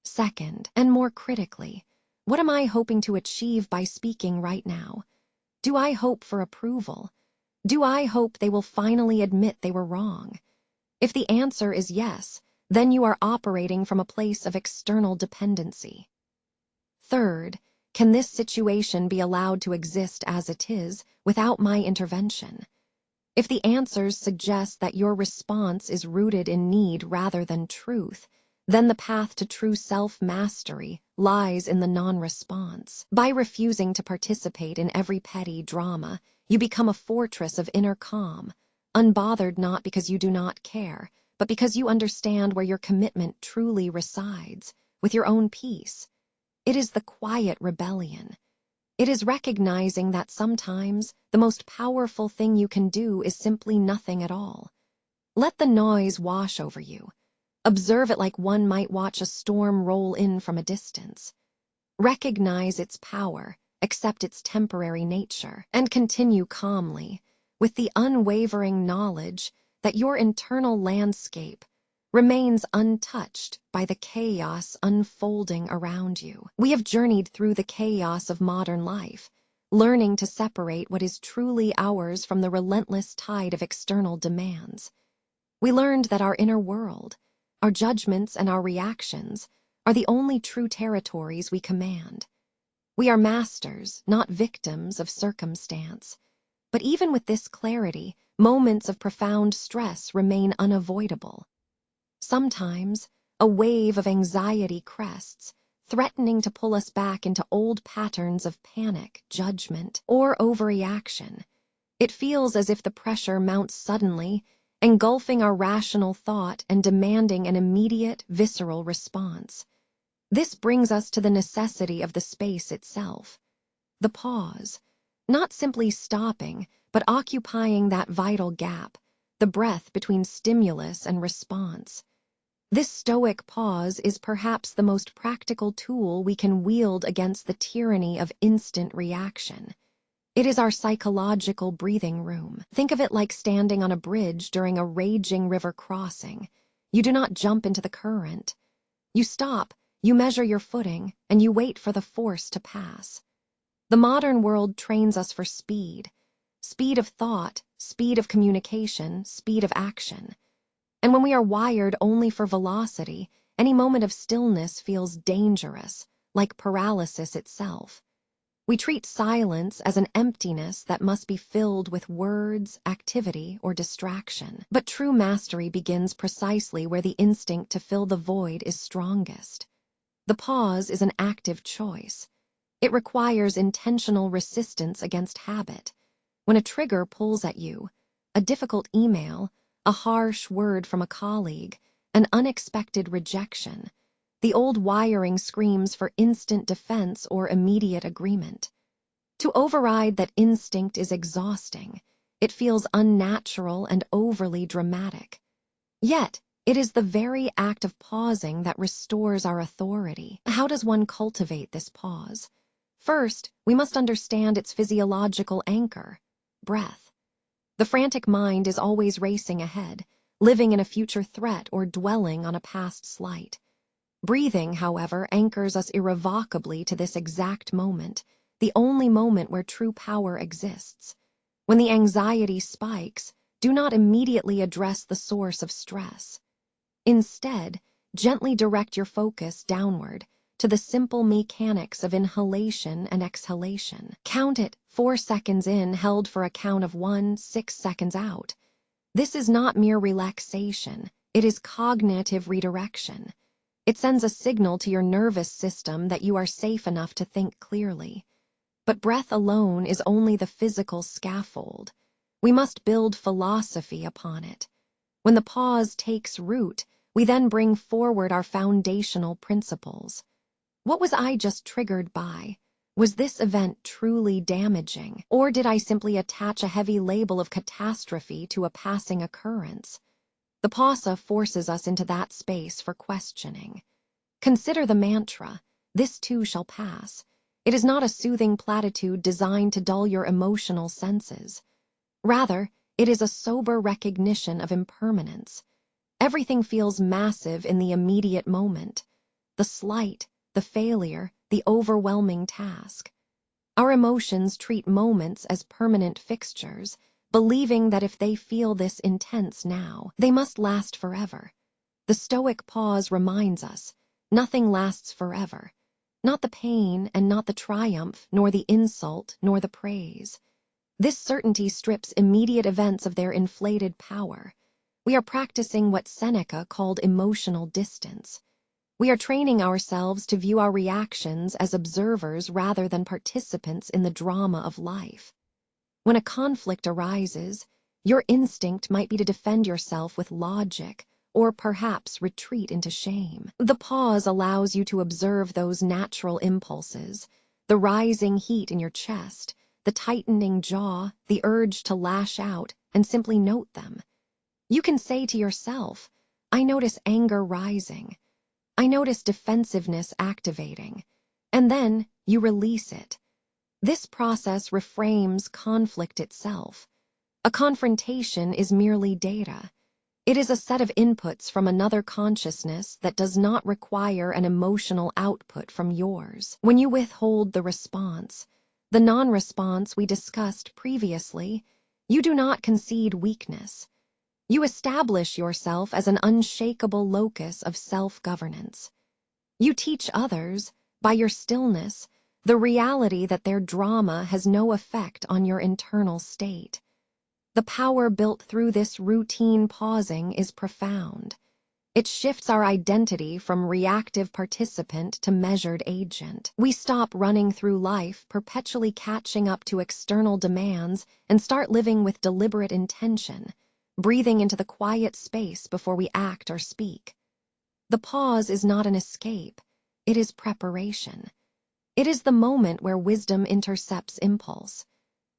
Second, and more critically, what am I hoping to achieve by speaking right now? Do I hope for approval? Do I hope they will finally admit they were wrong? If the answer is yes, then you are operating from a place of external dependency. Third, can this situation be allowed to exist as it is without my intervention? If the answers suggest that your response is rooted in need rather than truth, then the path to true self-mastery lies in the non-response. By refusing to participate in every petty drama, you become a fortress of inner calm, unbothered not because you do not care, but because you understand where your commitment truly resides, with your own peace. It is the quiet rebellion. It is recognizing that sometimes the most powerful thing you can do is simply nothing at all. Let the noise wash over you. Observe it like one might watch a storm roll in from a distance. Recognize its power, accept its temporary nature, and continue calmly, with the unwavering knowledge that your internal landscape remains untouched by the chaos unfolding around you. We have journeyed through the chaos of modern life, learning to separate what is truly ours from the relentless tide of external demands. We learned that our inner world, our judgments and our reactions, are the only true territories we command. We are masters, not victims of circumstance. But even with this clarity, moments of profound stress remain unavoidable. Sometimes, a wave of anxiety crests, threatening to pull us back into old patterns of panic, judgment, or overreaction. It feels as if the pressure mounts suddenly, engulfing our rational thought and demanding an immediate, visceral response. This brings us to the necessity of the space itself. The pause. Not simply stopping, but occupying that vital gap, the breath between stimulus and response. This stoic pause is perhaps the most practical tool we can wield against the tyranny of instant reaction. It is our psychological breathing room. Think of it like standing on a bridge during a raging river crossing. You do not jump into the current. You stop, you measure your footing, and you wait for the force to pass. The modern world trains us for speed. Speed of thought, speed of communication, speed of action. And when we are wired only for velocity, any moment of stillness feels dangerous, like paralysis itself. We treat silence as an emptiness that must be filled with words, activity, or distraction. But true mastery begins precisely where the instinct to fill the void is strongest. The pause is an active choice. It requires intentional resistance against habit. When a trigger pulls at you, a difficult email, a harsh word from a colleague, an unexpected rejection, the old wiring screams for instant defense or immediate agreement. To override that instinct is exhausting. It feels unnatural and overly dramatic. Yet, it is the very act of pausing that restores our authority. How does one cultivate this pause? First, we must understand its physiological anchor, breath. The frantic mind is always racing ahead, living in a future threat or dwelling on a past slight. Breathing, however, anchors us irrevocably to this exact moment, the only moment where true power exists. When the anxiety spikes, do not immediately address the source of stress. Instead, gently direct your focus downward to the simple mechanics of inhalation and exhalation. Count it 4 seconds in, held for a count of 1, 6 seconds out. This is not mere relaxation, it is cognitive redirection. It sends a signal to your nervous system that you are safe enough to think clearly. But breath alone is only the physical scaffold. We must build philosophy upon it. When the pause takes root, we then bring forward our foundational principles. What was I just triggered by? Was this event truly damaging, or did I simply attach a heavy label of catastrophe to a passing occurrence? The pause forces us into that space for questioning. Consider the mantra, "This too shall pass." It is not a soothing platitude designed to dull your emotional senses. Rather, it is a sober recognition of impermanence. Everything feels massive in the immediate moment. The slight, the failure, the overwhelming task. Our emotions treat moments as permanent fixtures, believing that if they feel this intense now, they must last forever. The Stoic pause reminds us, nothing lasts forever. Not the pain and not the triumph, nor the insult, nor the praise. This certainty strips immediate events of their inflated power. We are practicing what Seneca called emotional distance. We are training ourselves to view our reactions as observers rather than participants in the drama of life. When a conflict arises, your instinct might be to defend yourself with logic, or perhaps retreat into shame. The pause allows you to observe those natural impulses, the rising heat in your chest, the tightening jaw, the urge to lash out, and simply note them. You can say to yourself, "I notice anger rising. I notice defensiveness activating." And then you release it. This process reframes conflict itself. A confrontation is merely data. It is a set of inputs from another consciousness that does not require an emotional output from yours. When you withhold the response, the non-response we discussed previously, you do not concede weakness. You establish yourself as an unshakable locus of self-governance. You teach others, by your stillness, the reality that their drama has no effect on your internal state. The power built through this routine pausing is profound. It shifts our identity from reactive participant to measured agent. We stop running through life, perpetually catching up to external demands, and start living with deliberate intention, breathing into the quiet space before we act or speak. The pause is not an escape, it is preparation. It is the moment where wisdom intercepts impulse.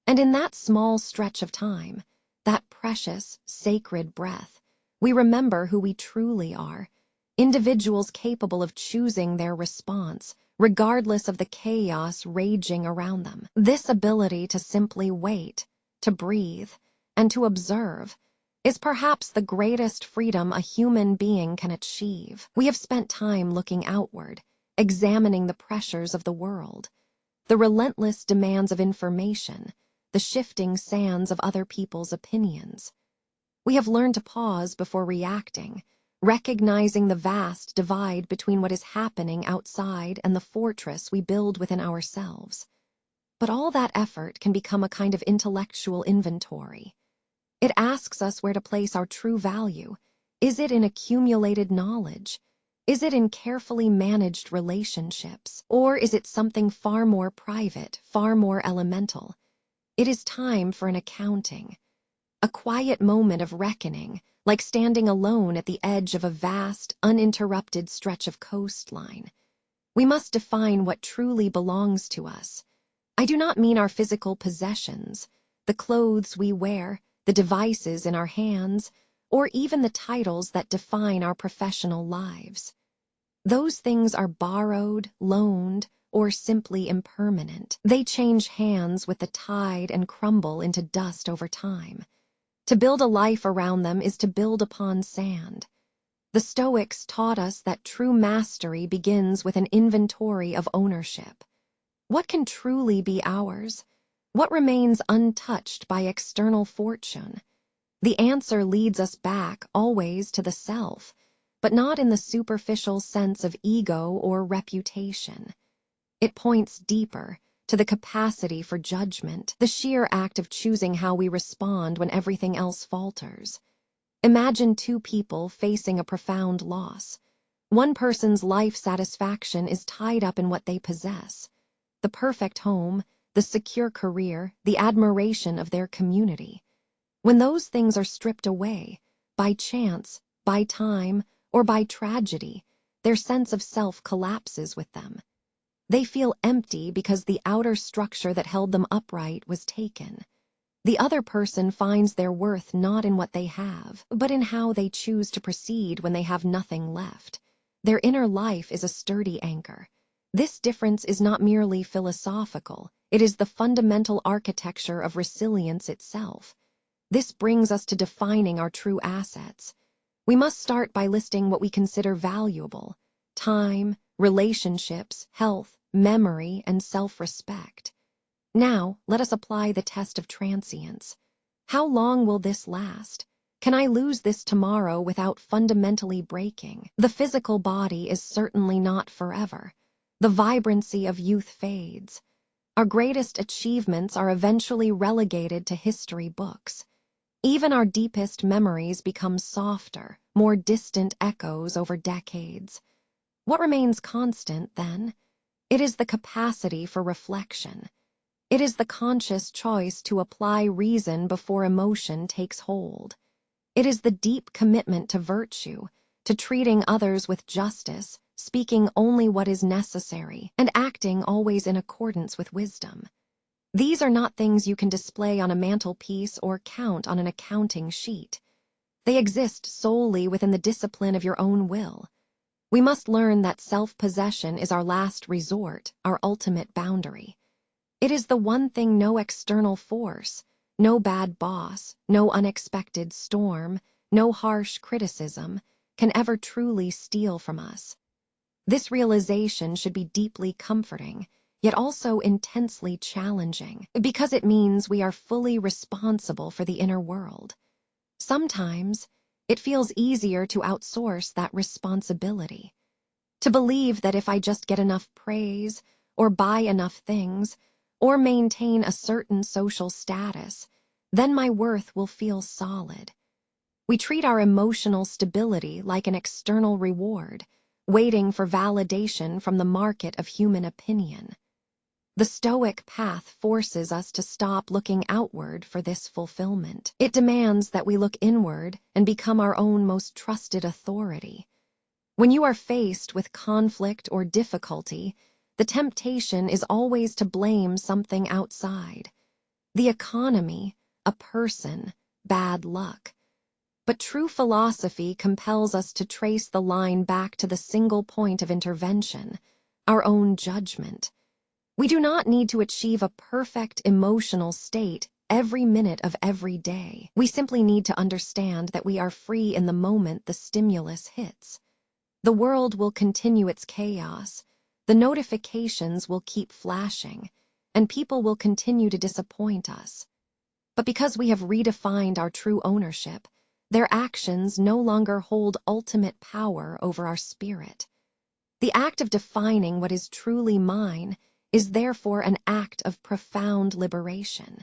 And in that small stretch of time, that precious, sacred breath, we remember who we truly are, individuals capable of choosing their response, regardless of the chaos raging around them. This ability to simply wait, to breathe, and to observe is perhaps the greatest freedom a human being can achieve. We have spent time looking outward, examining the pressures of the world, the relentless demands of information, the shifting sands of other people's opinions. We have learned to pause before reacting, recognizing the vast divide between what is happening outside and the fortress we build within ourselves. But all that effort can become a kind of intellectual inventory. It asks us where to place our true value. Is it in accumulated knowledge? Is it in carefully managed relationships? Or is it something far more private, far more elemental? It is time for an accounting. A quiet moment of reckoning, like standing alone at the edge of a vast, uninterrupted stretch of coastline. We must define what truly belongs to us. I do not mean our physical possessions, the clothes we wear, the devices in our hands, or even the titles that define our professional lives. Those things are borrowed, loaned, or simply impermanent. They change hands with the tide and crumble into dust over time. To build a life around them is to build upon sand. The Stoics taught us that true mastery begins with an inventory of ownership. What can truly be ours? What remains untouched by external fortune? The answer leads us back always to the self, but not in the superficial sense of ego or reputation. It points deeper, to the capacity for judgment, the sheer act of choosing how we respond when everything else falters. Imagine two people facing a profound loss. One person's life satisfaction is tied up in what they possess: the perfect home, the secure career, the admiration of their community. When those things are stripped away, by chance, by time, or by tragedy, their sense of self collapses with them. They feel empty because the outer structure that held them upright was taken. The other person finds their worth not in what they have, but in how they choose to proceed when they have nothing left. Their inner life is a sturdy anchor. This difference is not merely philosophical, it is the fundamental architecture of resilience itself. This brings us to defining our true assets. We must start by listing what we consider valuable: time, relationships, health, memory, and self-respect. Now, let us apply the test of transience. How long will this last? Can I lose this tomorrow without fundamentally breaking? The physical body is certainly not forever. The vibrancy of youth fades. Our greatest achievements are eventually relegated to history books. Even our deepest memories become softer, more distant echoes over decades. What remains constant, then? It is the capacity for reflection. It is the conscious choice to apply reason before emotion takes hold. It is the deep commitment to virtue, to treating others with justice, speaking only what is necessary, and acting always in accordance with wisdom. These are not things you can display on a mantelpiece or count on an accounting sheet. They exist solely within the discipline of your own will. We must learn that self-possession is our last resort, our ultimate boundary. It is the one thing no external force, no bad boss, no unexpected storm, no harsh criticism, can ever truly steal from us. This realization should be deeply comforting, yet also intensely challenging, because it means we are fully responsible for the inner world. Sometimes, it feels easier to outsource that responsibility. To believe that if I just get enough praise, or buy enough things, or maintain a certain social status, then my worth will feel solid. We treat our emotional stability like an external reward, waiting for validation from the market of human opinion. The Stoic path forces us to stop looking outward for this fulfillment. It demands that we look inward and become our own most trusted authority. When you are faced with conflict or difficulty, the temptation is always to blame something outside. The economy, a person, bad luck. But true philosophy compels us to trace the line back to the single point of intervention, our own judgment. We do not need to achieve a perfect emotional state every minute of every day. We simply need to understand that we are free in the moment the stimulus hits. The world will continue its chaos, the notifications will keep flashing, and people will continue to disappoint us. But because we have redefined our true ownership, their actions no longer hold ultimate power over our spirit. The act of defining what is truly mine is therefore an act of profound liberation.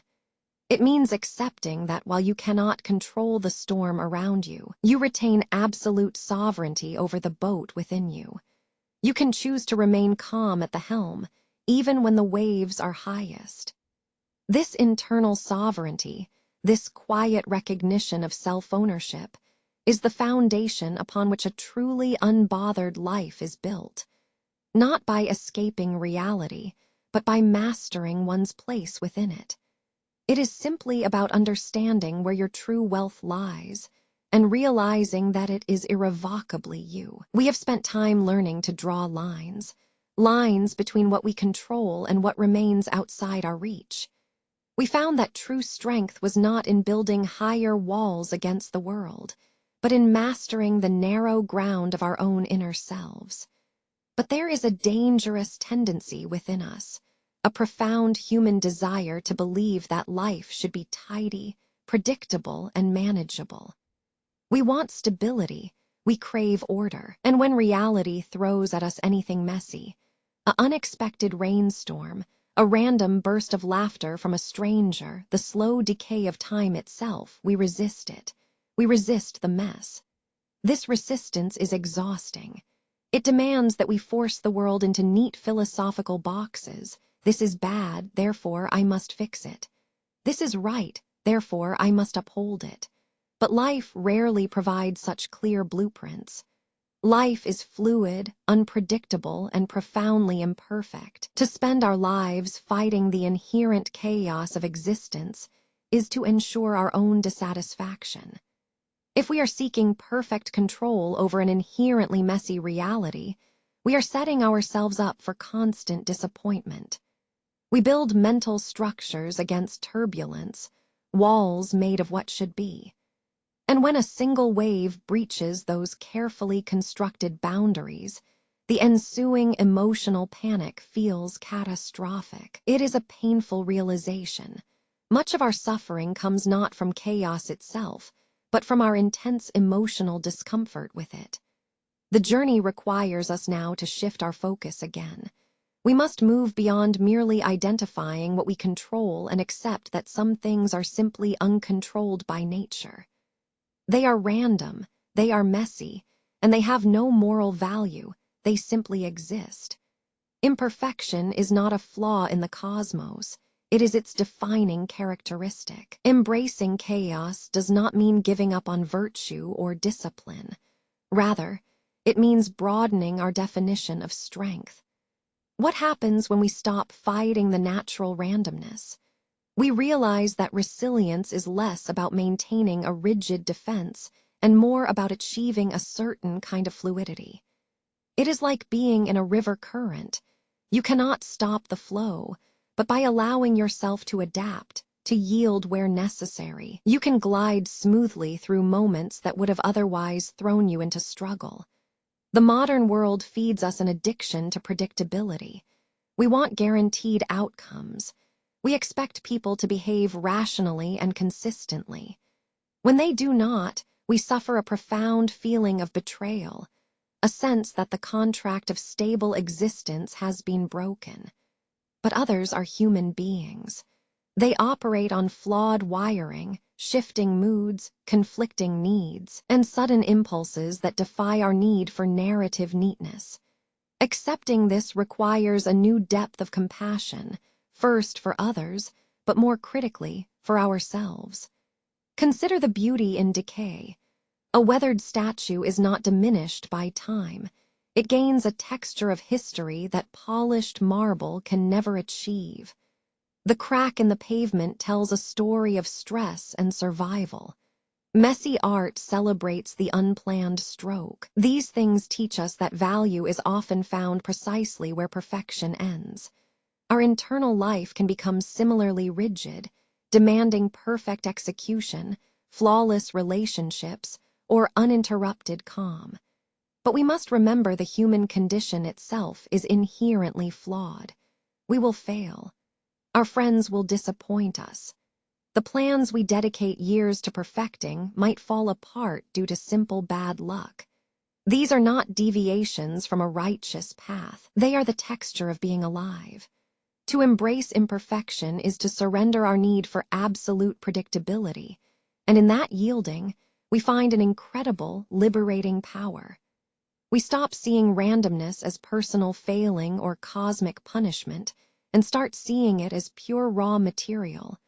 It means accepting that while you cannot control the storm around you, you retain absolute sovereignty over the boat within you. You can choose to remain calm at the helm, even when the waves are highest. This internal sovereignty, this quiet recognition of self-ownership, is the foundation upon which a truly unbothered life is built. Not by escaping reality, but by mastering one's place within it. It is simply about understanding where your true wealth lies and realizing that it is irrevocably you. We have spent time learning to draw lines between what we control and what remains outside our reach. We found that true strength was not in building higher walls against the world, but in mastering the narrow ground of our own inner selves. But there is a dangerous tendency within us, a profound human desire to believe that life should be tidy, predictable, and manageable. We want stability, we crave order, and when reality throws at us anything messy, an unexpected rainstorm, a random burst of laughter from a stranger, the slow decay of time itself, we resist it. We resist the mess. This resistance is exhausting. It demands that we force the world into neat philosophical boxes. This is bad, therefore I must fix it. This is right, therefore I must uphold it. But life rarely provides such clear blueprints. Life is fluid, unpredictable, and profoundly imperfect. To spend our lives fighting the inherent chaos of existence is to ensure our own dissatisfaction. If we are seeking perfect control over an inherently messy reality, we are setting ourselves up for constant disappointment. We build mental structures against turbulence, walls made of what should be. And when a single wave breaches those carefully constructed boundaries, the ensuing emotional panic feels catastrophic. It is a painful realization. Much of our suffering comes not from chaos itself, but from our intense emotional discomfort with it. The journey requires us now to shift our focus again. We must move beyond merely identifying what we control and accept that some things are simply uncontrolled by nature. They are random, they are messy, and they have no moral value, they simply exist. Imperfection is not a flaw in the cosmos. It is its defining characteristic. Embracing chaos does not mean giving up on virtue or discipline. Rather, it means broadening our definition of strength. What happens when we stop fighting the natural randomness? We realize that resilience is less about maintaining a rigid defense and more about achieving a certain kind of fluidity. It is like being in a river current. You cannot stop the flow, but by allowing yourself to adapt, to yield where necessary, you can glide smoothly through moments that would have otherwise thrown you into struggle. The modern world feeds us an addiction to predictability. We want guaranteed outcomes. We expect people to behave rationally and consistently. When they do not, we suffer a profound feeling of betrayal. a sense that the contract of stable existence has been broken. But others are human beings. They operate on flawed wiring, shifting moods, conflicting needs, and sudden impulses that defy our need for narrative neatness. Accepting this requires a new depth of compassion, first for others, but more critically for ourselves. Consider the beauty in decay. A weathered statue is not diminished by time. It gains a texture of history that polished marble can never achieve. The crack in the pavement tells a story of stress and survival. Messy art celebrates the unplanned stroke. These things teach us that value is often found precisely where perfection ends. Our internal life can become similarly rigid, demanding perfect execution, flawless relationships, or uninterrupted calm. But we must remember the human condition itself is inherently flawed. We will fail. Our friends will disappoint us. The plans we dedicate years to perfecting might fall apart due to simple bad luck. These are not deviations from a righteous path. They are the texture of being alive. To embrace imperfection is to surrender our need for absolute predictability, and in that yielding, we find an incredible, liberating power. We stop seeing randomness as personal failing or cosmic punishment and start seeing it as pure raw material,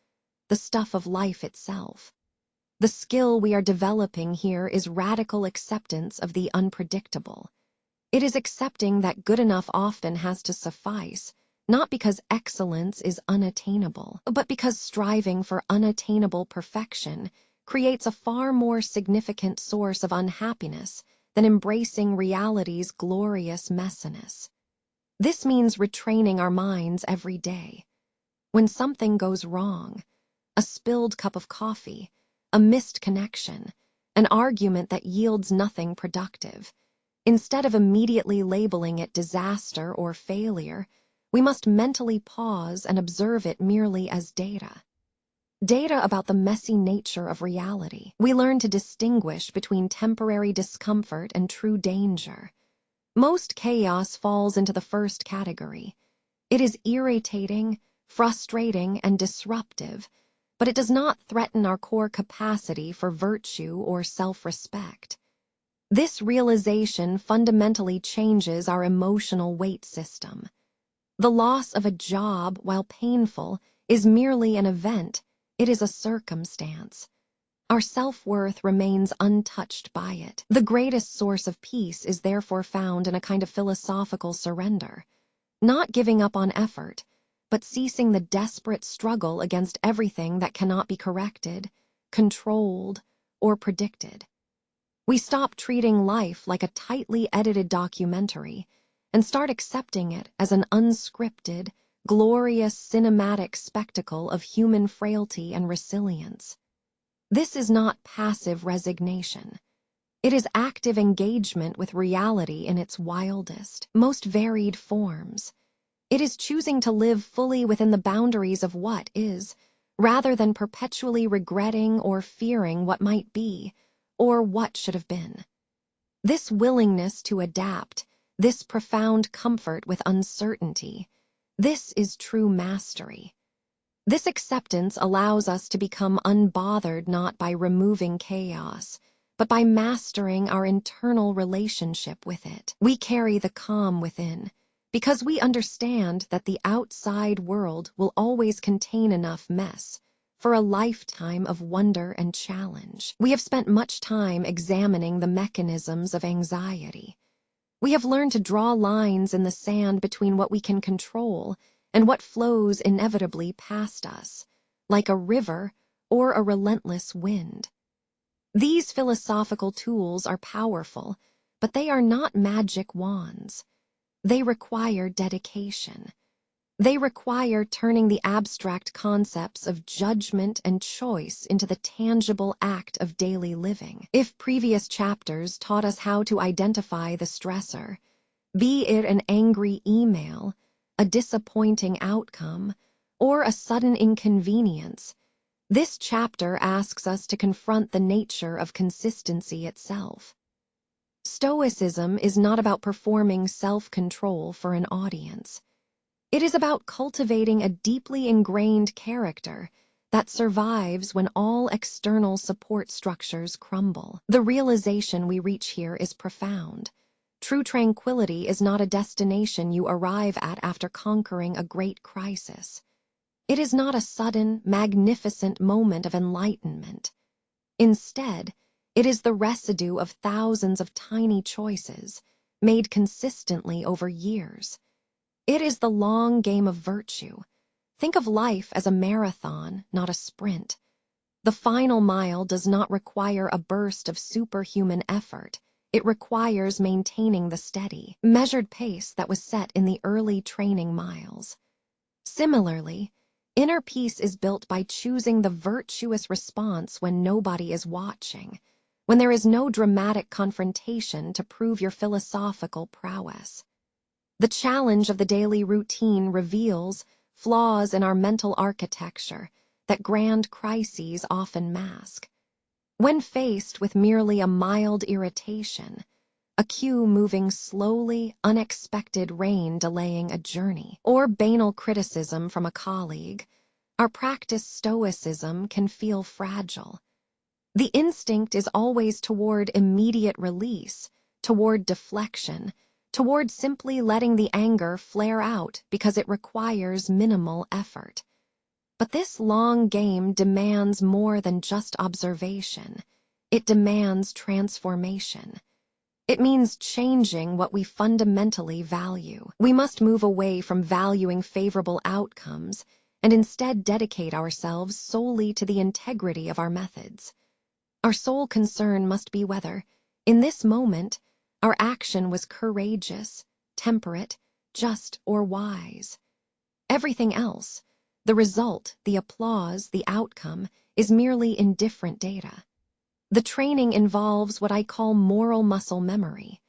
the stuff of life itself. The skill we are developing here is radical acceptance of the unpredictable. It is accepting that good enough often has to suffice, not because excellence is unattainable, but because striving for unattainable perfection creates a far more significant source of unhappiness than embracing reality's glorious messiness. This means retraining our minds every day. When something goes wrong, a spilled cup of coffee, a missed connection, an argument that yields nothing productive, instead of immediately labeling it disaster or failure, we must mentally pause and observe it merely as data. Data about the messy nature of reality. We learn to distinguish between temporary discomfort and true danger. Most chaos falls into the first category. It is irritating, frustrating, and disruptive, but it does not threaten our core capacity for virtue or self-respect. This realization fundamentally changes our emotional weight system. The loss of a job, while painful, is merely an event. It is a circumstance. Our self-worth remains untouched by it. The greatest source of peace is therefore found in a kind of philosophical surrender, not giving up on effort, but ceasing the desperate struggle against everything that cannot be corrected, controlled, or predicted. We stop treating life like a tightly edited documentary and start accepting it as an unscripted, glorious cinematic spectacle of human frailty and resilience. This is not passive resignation. It is active engagement with reality in its wildest, most varied forms. It is choosing to live fully within the boundaries of what is, rather than perpetually regretting or fearing what might be, or what should have been. This willingness to adapt, this profound comfort with uncertainty, this is true mastery. This acceptance allows us to become unbothered not by removing chaos, but by mastering our internal relationship with it. We carry the calm within, because we understand that the outside world will always contain enough mess for a lifetime of wonder and challenge. We have spent much time examining the mechanisms of anxiety. We have learned to draw lines in the sand between what we can control and what flows inevitably past us, like a river or a relentless wind. These philosophical tools are powerful, but they are not magic wands. They require dedication. They require turning the abstract concepts of judgment and choice into the tangible act of daily living. If previous chapters taught us how to identify the stressor, be it an angry email, a disappointing outcome, or a sudden inconvenience, this chapter asks us to confront the nature of consistency itself. Stoicism is not about performing self-control for an audience. It is about cultivating a deeply ingrained character that survives when all external support structures crumble. The realization we reach here is profound. True tranquility is not a destination you arrive at after conquering a great crisis. It is not a sudden, magnificent moment of enlightenment. Instead, it is the residue of thousands of tiny choices, made consistently over years. It is the long game of virtue. Think of life as a marathon, not a sprint. The final mile does not require a burst of superhuman effort. It requires maintaining the steady, measured pace that was set in the early training miles. Similarly, inner peace is built by choosing the virtuous response when nobody is watching, when there is no dramatic confrontation to prove your philosophical prowess. The challenge of the daily routine reveals flaws in our mental architecture that grand crises often mask. When faced with merely a mild irritation, a cue moving slowly, unexpected rain delaying a journey, or banal criticism from a colleague, our practiced stoicism can feel fragile. The instinct is always toward immediate release, toward deflection, toward simply letting the anger flare out because it requires minimal effort. But this long game demands more than just observation. It demands transformation. It means changing what we fundamentally value. We must move away from valuing favorable outcomes and instead dedicate ourselves solely to the integrity of our methods. Our sole concern must be whether, in this moment, our action was courageous, temperate, just, or wise. Everything else, the result, the applause, the outcome, is merely indifferent data. The training involves what I call moral muscle memory.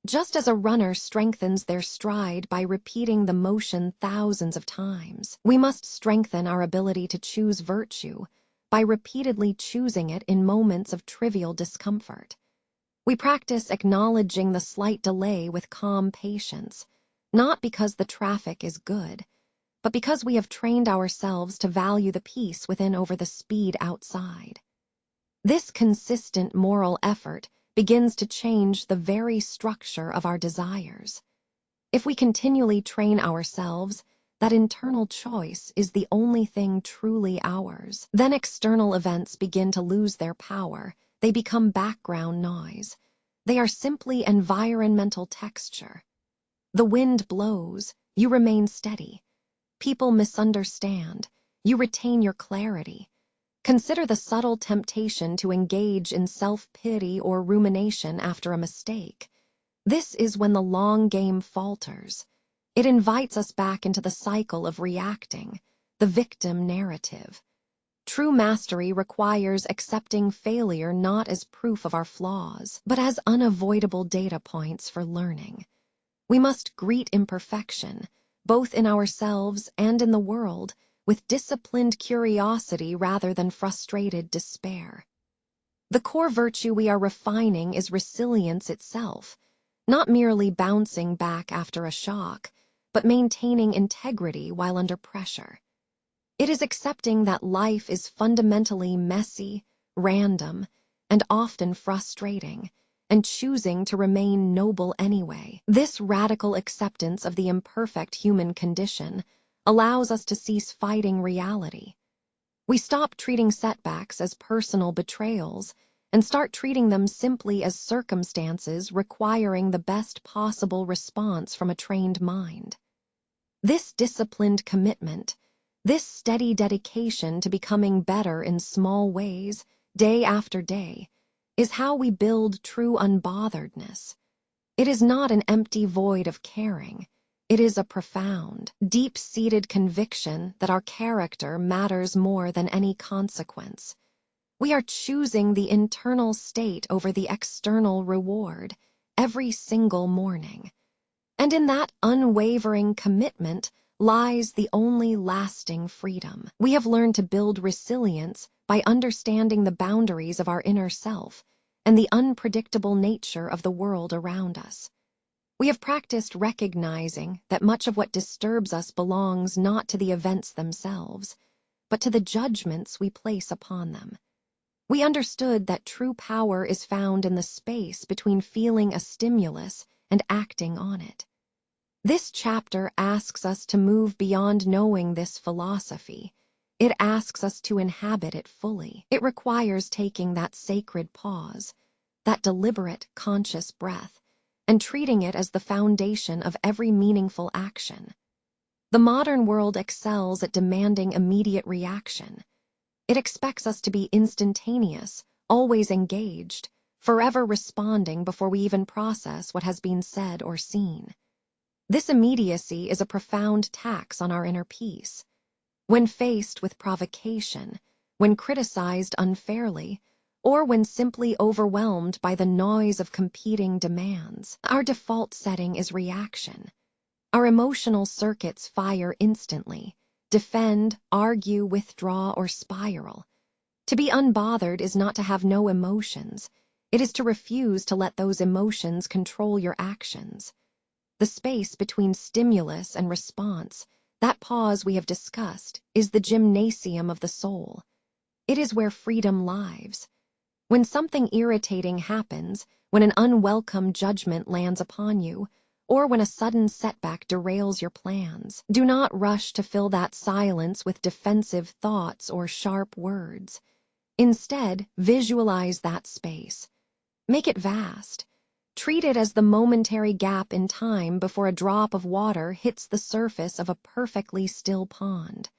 Just as a runner strengthens their stride by repeating the motion thousands of times, we must strengthen our ability to choose virtue by repeatedly choosing it in moments of trivial discomfort. We practice acknowledging the slight delay with calm patience, not because the traffic is good, but because we have trained ourselves to value the peace within over the speed outside. This consistent moral effort begins to change the very structure of our desires. If we continually train ourselves that internal choice is the only thing truly ours, then external events begin to lose their power. They become background noise. They are simply environmental texture. The wind blows, you remain steady. People misunderstand, you retain your clarity. Consider the subtle temptation to engage in self-pity or rumination after a mistake. This is when the long game falters. It invites us back into the cycle of reacting, the victim narrative. True mastery requires accepting failure not as proof of our flaws, but as unavoidable data points for learning. We must greet imperfection, both in ourselves and in the world, with disciplined curiosity rather than frustrated despair. The core virtue we are refining is resilience itself, not merely bouncing back after a shock, but maintaining integrity while under pressure. It is accepting that life is fundamentally messy, random, and often frustrating, and choosing to remain noble anyway. This radical acceptance of the imperfect human condition allows us to cease fighting reality. We stop treating setbacks as personal betrayals and start treating them simply as circumstances requiring the best possible response from a trained mind. This disciplined commitment, this steady dedication to becoming better in small ways, day after day, is how we build true unbotheredness. It is not an empty void of caring. It is a profound, deep-seated conviction that our character matters more than any consequence. We are choosing the internal state over the external reward every single morning. And in that unwavering commitment lies the only lasting freedom. We have learned to build resilience by understanding the boundaries of our inner self and the unpredictable nature of the world around us. We have practiced recognizing that much of what disturbs us belongs not to the events themselves, but to the judgments we place upon them. We understood that true power is found in the space between feeling a stimulus and acting on it. This chapter asks us to move beyond knowing this philosophy. It asks us to inhabit it fully. It requires taking that sacred pause, that deliberate, conscious breath, and treating it as the foundation of every meaningful action. The modern world excels at demanding immediate reaction. It expects us to be instantaneous, always engaged, forever responding before we even process what has been said or seen. This immediacy is a profound tax on our inner peace. When faced with provocation, when criticized unfairly, or when simply overwhelmed by the noise of competing demands, our default setting is reaction. Our emotional circuits fire instantly, defend, argue, withdraw, or spiral. To be unbothered is not to have no emotions. It is to refuse to let those emotions control your actions. The space between stimulus and response, that pause we have discussed, is the gymnasium of the soul. It is where freedom lives. When something irritating happens, when an unwelcome judgment lands upon you, or when a sudden setback derails your plans, do not rush to fill that silence with defensive thoughts or sharp words. Instead, visualize that space. Make it vast. Treat it as the momentary gap in time before a drop of water hits the surface of a perfectly still pond.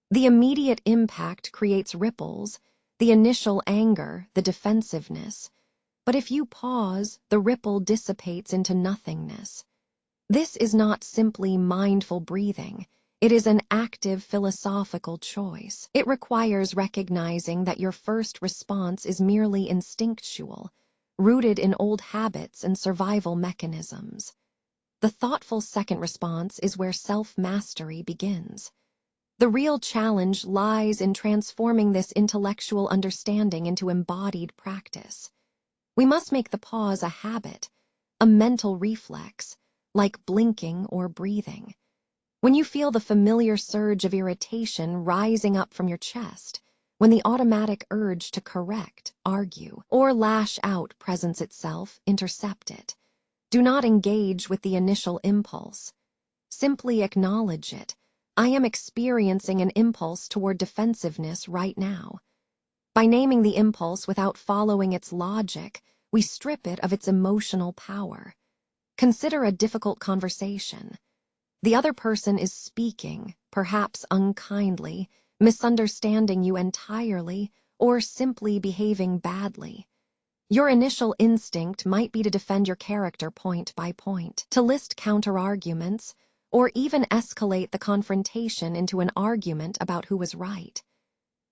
The immediate impact creates ripples, the initial anger, the defensiveness. But if you pause, the ripple dissipates into nothingness. This is not simply mindful breathing. It is an active philosophical choice. It requires recognizing that your first response is merely instinctual, rooted in old habits and survival mechanisms. The thoughtful second response is where self-mastery begins. The real challenge lies in transforming this intellectual understanding into embodied practice. We must make the pause a habit, a mental reflex, like blinking or breathing. When you feel the familiar surge of irritation rising up from your chest, when the automatic urge to correct, argue, or lash out presents itself, intercept it. Do not engage with the initial impulse. Simply acknowledge it. I am experiencing an impulse toward defensiveness right now. By naming the impulse without following its logic, we strip it of its emotional power. Consider a difficult conversation. The other person is speaking, perhaps unkindly, misunderstanding you entirely, or simply behaving badly. Your initial instinct might be to defend your character point by point, to list counter-arguments, or even escalate the confrontation into an argument about who was right.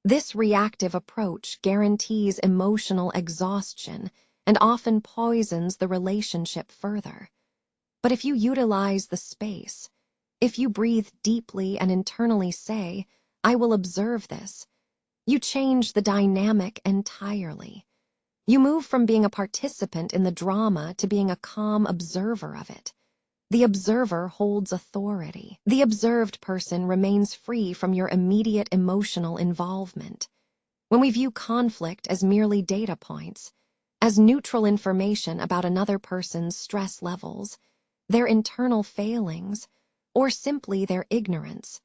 This reactive approach guarantees emotional exhaustion and often poisons the relationship further. But if you utilize the space, if you breathe deeply and internally say, I will observe this, you change the dynamic entirely. You move from being a participant in the drama to being a calm observer of it. The observer holds authority. The observed person remains free from your immediate emotional involvement. When we view conflict as merely data points, as neutral information about another person's stress levels, their internal failings, or simply their ignorance,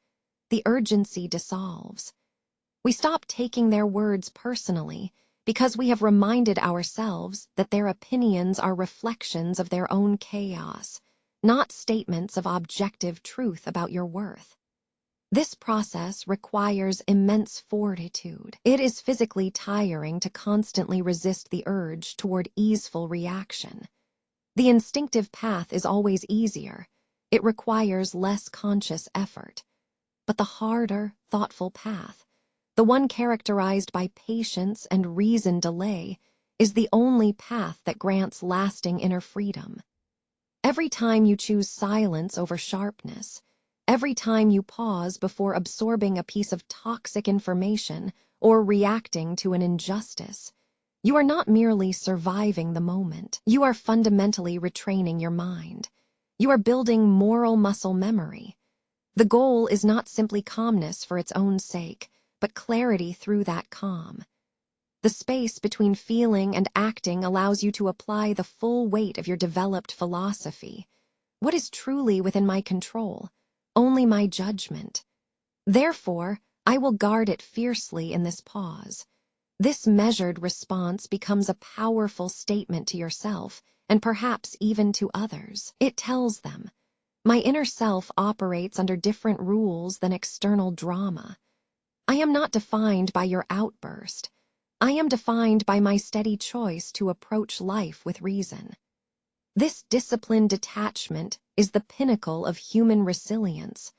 the urgency dissolves. We stop taking their words personally because we have reminded ourselves that their opinions are reflections of their own chaos, not statements of objective truth about your worth. This process requires immense fortitude. It is physically tiring to constantly resist the urge toward easeful reaction. The instinctive path is always easier. It requires less conscious effort. But the harder, thoughtful path, the one characterized by patience and reasoned delay, is the only path that grants lasting inner freedom. Every time you choose silence over sharpness, every time you pause before absorbing a piece of toxic information or reacting to an injustice, You are not merely surviving the moment. You are fundamentally retraining your mind. You are building moral muscle memory. The goal is not simply calmness for its own sake, but clarity through that calm. The space between feeling and acting allows you to apply the full weight of your developed philosophy. What is truly within my control? Only my judgment. Therefore, I will guard it fiercely in this pause. This measured response becomes a powerful statement to yourself, and perhaps even to others. It tells them, my inner self operates under different rules than external drama. I am not defined by your outburst. I am defined by my steady choice to approach life with reason. This disciplined detachment is the pinnacle of human resilience,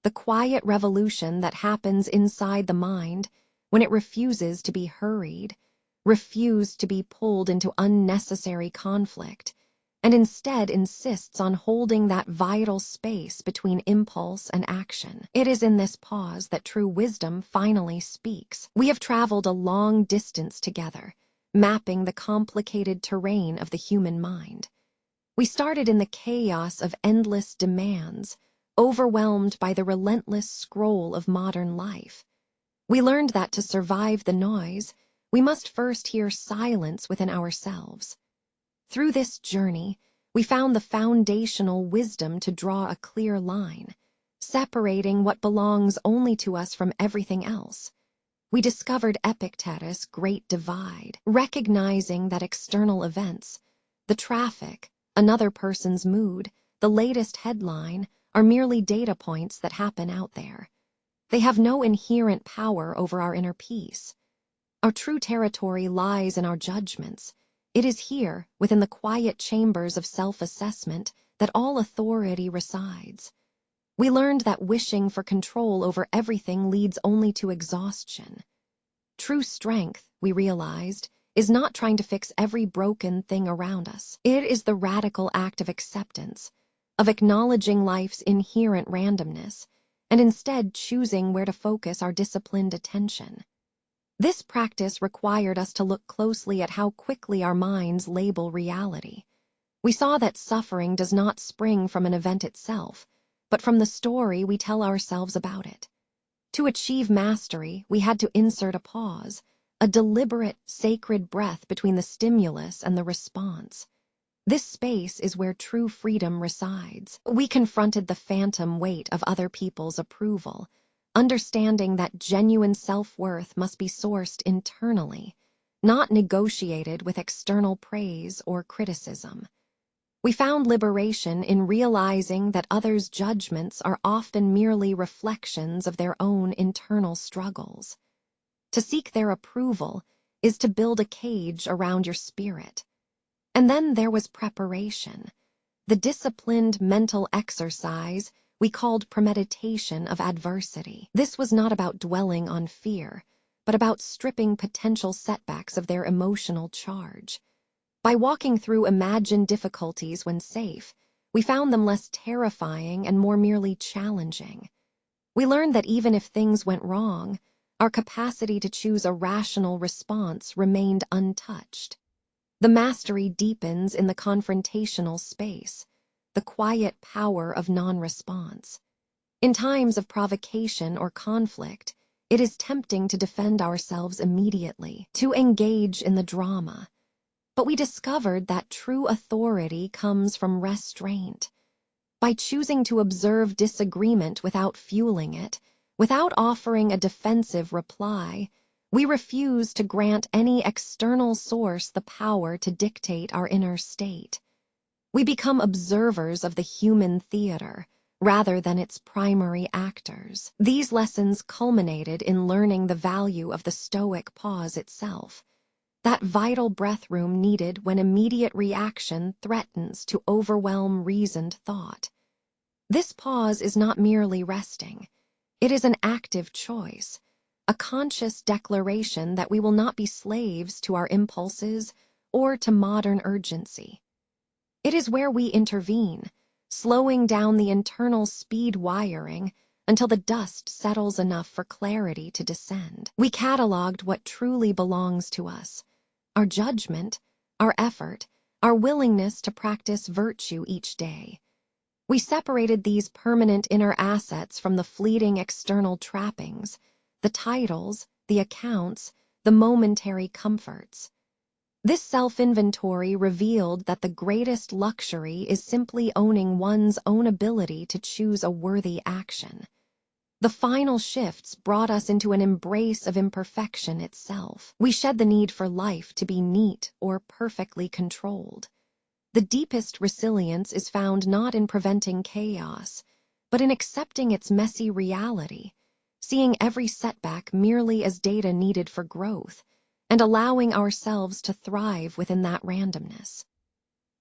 the quiet revolution that happens inside the mind when it refuses to be hurried, refused to be pulled into unnecessary conflict, and instead insists on holding that vital space between impulse and action. It is in this pause that true wisdom finally speaks. We have traveled a long distance together, mapping the complicated terrain of the human mind. We started in the chaos of endless demands, overwhelmed by the relentless scroll of modern life. We learned that to survive the noise, we must first hear silence within ourselves. Through this journey, we found the foundational wisdom to draw a clear line, separating what belongs only to us from everything else. We discovered Epictetus' great divide, recognizing that external events, the traffic, another person's mood, the latest headline, are merely data points that happen out there. They have no inherent power over our inner peace. Our true territory lies in our judgments. It is here, within the quiet chambers of self-assessment, that all authority resides. We learned that wishing for control over everything leads only to exhaustion. True strength, we realized, is not trying to fix every broken thing around us. It is the radical act of acceptance, of acknowledging life's inherent randomness, and instead choosing where to focus our disciplined attention. This practice required us to look closely at how quickly our minds label reality. We saw that suffering does not spring from an event itself, but from the story we tell ourselves about it. To achieve mastery, we had to insert a pause, a deliberate, sacred breath between the stimulus and the response. This space is where true freedom resides. We confronted the phantom weight of other people's approval, understanding that genuine self-worth must be sourced internally, not negotiated with external praise or criticism. We found liberation in realizing that others' judgments are often merely reflections of their own internal struggles. To seek their approval is to build a cage around your spirit. And then there was preparation, the disciplined mental exercise we called premeditation of adversity. This was not about dwelling on fear, but about stripping potential setbacks of their emotional charge. By walking through imagined difficulties when safe, we found them less terrifying and more merely challenging. We learned that even if things went wrong, our capacity to choose a rational response remained untouched. The mastery deepens in the confrontational space, the quiet power of non-response. In times of provocation or conflict, it is tempting to defend ourselves immediately, to engage in the drama. But we discovered that true authority comes from restraint. By choosing to observe disagreement without fueling it, without offering a defensive reply, we refuse to grant any external source the power to dictate our inner state. We become observers of the human theater, rather than its primary actors. These lessons culminated in learning the value of the Stoic pause itself, that vital breath room needed when immediate reaction threatens to overwhelm reasoned thought. This pause is not merely resting. It is an active choice, a conscious declaration that we will not be slaves to our impulses or to modern urgency. It is where we intervene, slowing down the internal speed wiring until the dust settles enough for clarity to descend. We cataloged what truly belongs to us, our judgment, our effort, our willingness to practice virtue each day. We separated these permanent inner assets from the fleeting external trappings, the titles, the accounts, the momentary comforts. This self-inventory revealed that the greatest luxury is simply owning one's own ability to choose a worthy action. The final shifts brought us into an embrace of imperfection itself. We shed the need for life to be neat or perfectly controlled. The deepest resilience is found not in preventing chaos, but in accepting its messy reality, seeing every setback merely as data needed for growth, and allowing ourselves to thrive within that randomness.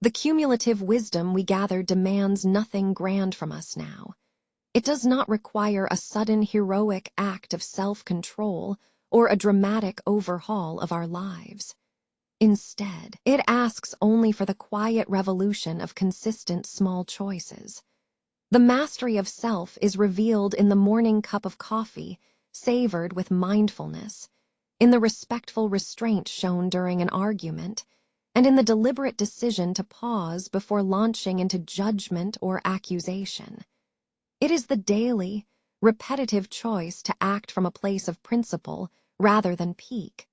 The cumulative wisdom we gather demands nothing grand from us now. It does not require a sudden heroic act of self-control or a dramatic overhaul of our lives. Instead, it asks only for the quiet revolution of consistent small choices. The mastery of self is revealed in the morning cup of coffee, savored with mindfulness, in the respectful restraint shown during an argument, and in the deliberate decision to pause before launching into judgment or accusation. It is the daily, repetitive choice to act from a place of principle rather than pique.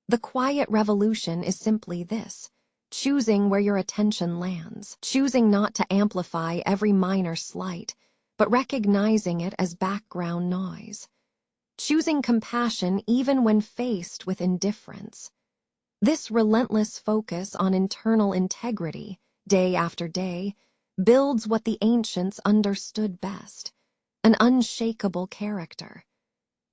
The quiet revolution is simply this: choosing where your attention lands, choosing not to amplify every minor slight, but recognizing it as background noise. Choosing compassion even when faced with indifference. This relentless focus on internal integrity, day after day, builds what the ancients understood best: an unshakable character.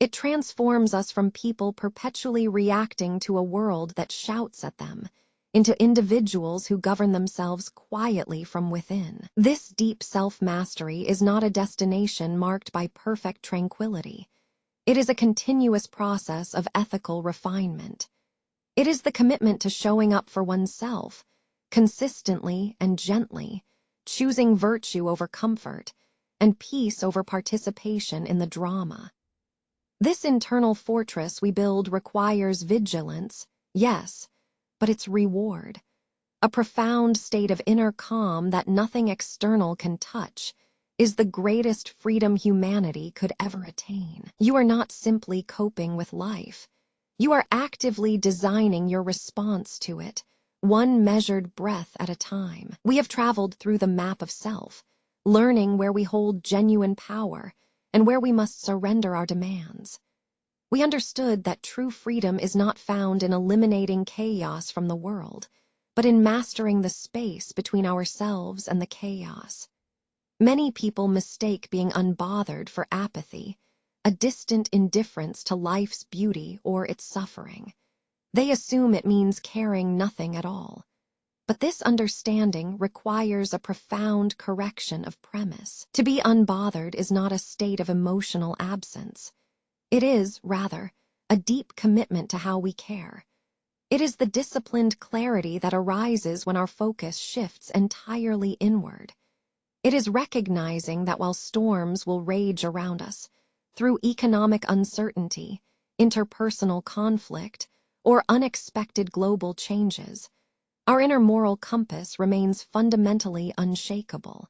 It transforms us from people perpetually reacting to a world that shouts at them, into individuals who govern themselves quietly from within. This deep self-mastery is not a destination marked by perfect tranquility. It is a continuous process of ethical refinement. It is the commitment to showing up for oneself, consistently and gently, choosing virtue over comfort, and peace over participation in the drama. This internal fortress we build requires vigilance, yes, but its reward, a profound state of inner calm that nothing external can touch, is the greatest freedom humanity could ever attain. You are not simply coping with life. You are actively designing your response to it, one measured breath at a time. We have traveled through the map of self, learning where we hold genuine power and where we must surrender our demands. We understood that true freedom is not found in eliminating chaos from the world, but in mastering the space between ourselves and the chaos. Many people mistake being unbothered for apathy, a distant indifference to life's beauty or its suffering. They assume it means caring nothing at all. But this understanding requires a profound correction of premise. To be unbothered is not a state of emotional absence. It is, rather, a deep commitment to how we care. It is the disciplined clarity that arises when our focus shifts entirely inward. It is recognizing that while storms will rage around us, through economic uncertainty, interpersonal conflict, or unexpected global changes, our inner moral compass remains fundamentally unshakable.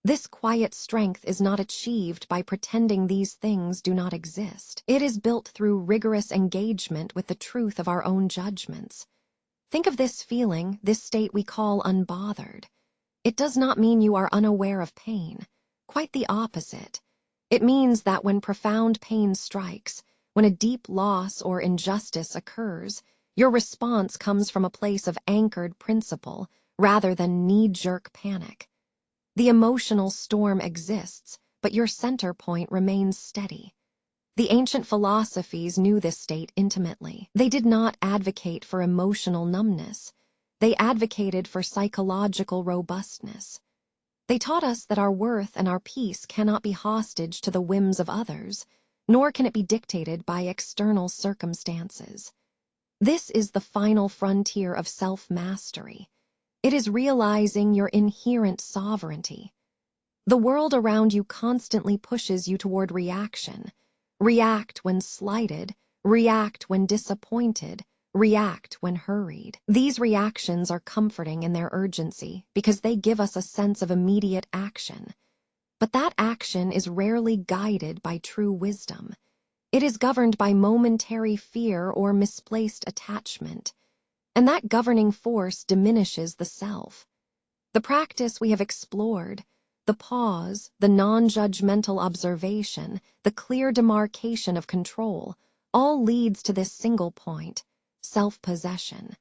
This quiet strength is not achieved by pretending these things do not exist. It is built through rigorous engagement with the truth of our own judgments. Think of this feeling, this state we call unbothered. It does not mean you are unaware of pain. Quite the opposite. It means that when profound pain strikes, when a deep loss or injustice occurs, your response comes from a place of anchored principle rather than knee-jerk panic. The emotional storm exists, but your center point remains steady. The ancient philosophies knew this state intimately. They did not advocate for emotional numbness. They advocated for psychological robustness. They taught us that our worth and our peace cannot be hostage to the whims of others, nor can it be dictated by external circumstances. This is the final frontier of self-mastery. It is realizing your inherent sovereignty. The world around you constantly pushes you toward reaction. React when slighted, react when disappointed, react when hurried. These reactions are comforting in their urgency because they give us a sense of immediate action. But that action is rarely guided by true wisdom. It is governed by momentary fear or misplaced attachment, and that governing force diminishes the self. The practice we have explored, the pause, the non-judgmental observation, the clear demarcation of control, all leads to this single point: self-possession.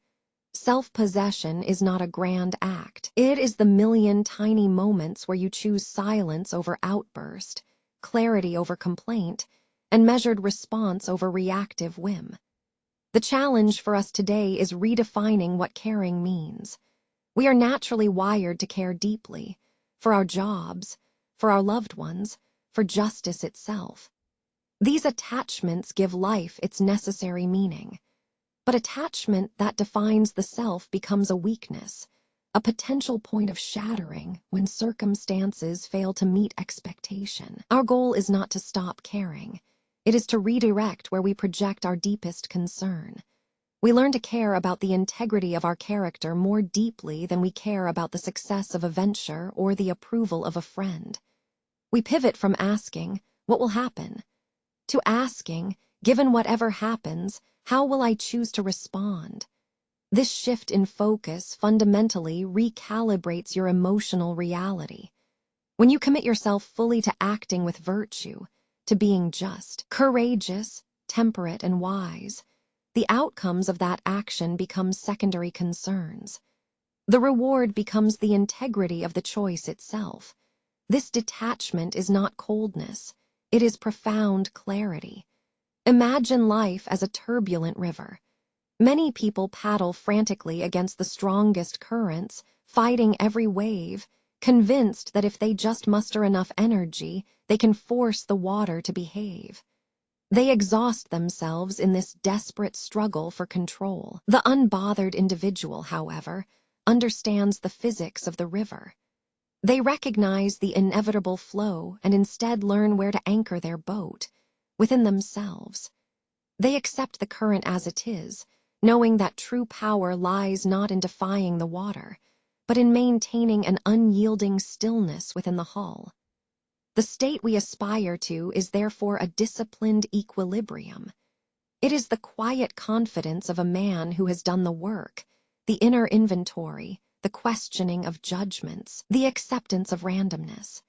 Self-possession is not a grand act. It is the million tiny moments where you choose silence over outburst, clarity over complaint, and measured response over reactive whim. The challenge for us today is redefining what caring means. We are naturally wired to care deeply, for our jobs, for our loved ones, for justice itself. These attachments give life its necessary meaning. But attachment that defines the self becomes a weakness, a potential point of shattering when circumstances fail to meet expectation. Our goal is not to stop caring. It is to redirect where we project our deepest concern. We learn to care about the integrity of our character more deeply than we care about the success of a venture or the approval of a friend. We pivot from asking, "What will happen?" to asking, "Given whatever happens, how will I choose to respond?" This shift in focus fundamentally recalibrates your emotional reality. When you commit yourself fully to acting with virtue, to being just, courageous, temperate, and wise, the outcomes of that action become secondary concerns. The reward becomes the integrity of the choice itself. This detachment is not coldness, it is profound clarity. Imagine life as a turbulent river. Many people paddle frantically against the strongest currents, fighting every wave, convinced that if they just muster enough energy, they can force the water to behave. They exhaust themselves in this desperate struggle for control. The unbothered individual, however, understands the physics of the river. They recognize the inevitable flow and instead learn where to anchor their boat, within themselves. They accept the current as it is, knowing that true power lies not in defying the water, but in maintaining an unyielding stillness within the hull. The state we aspire to is therefore a disciplined equilibrium. It is the quiet confidence of a man who has done the work, the inner inventory, the questioning of judgments, the acceptance of randomness.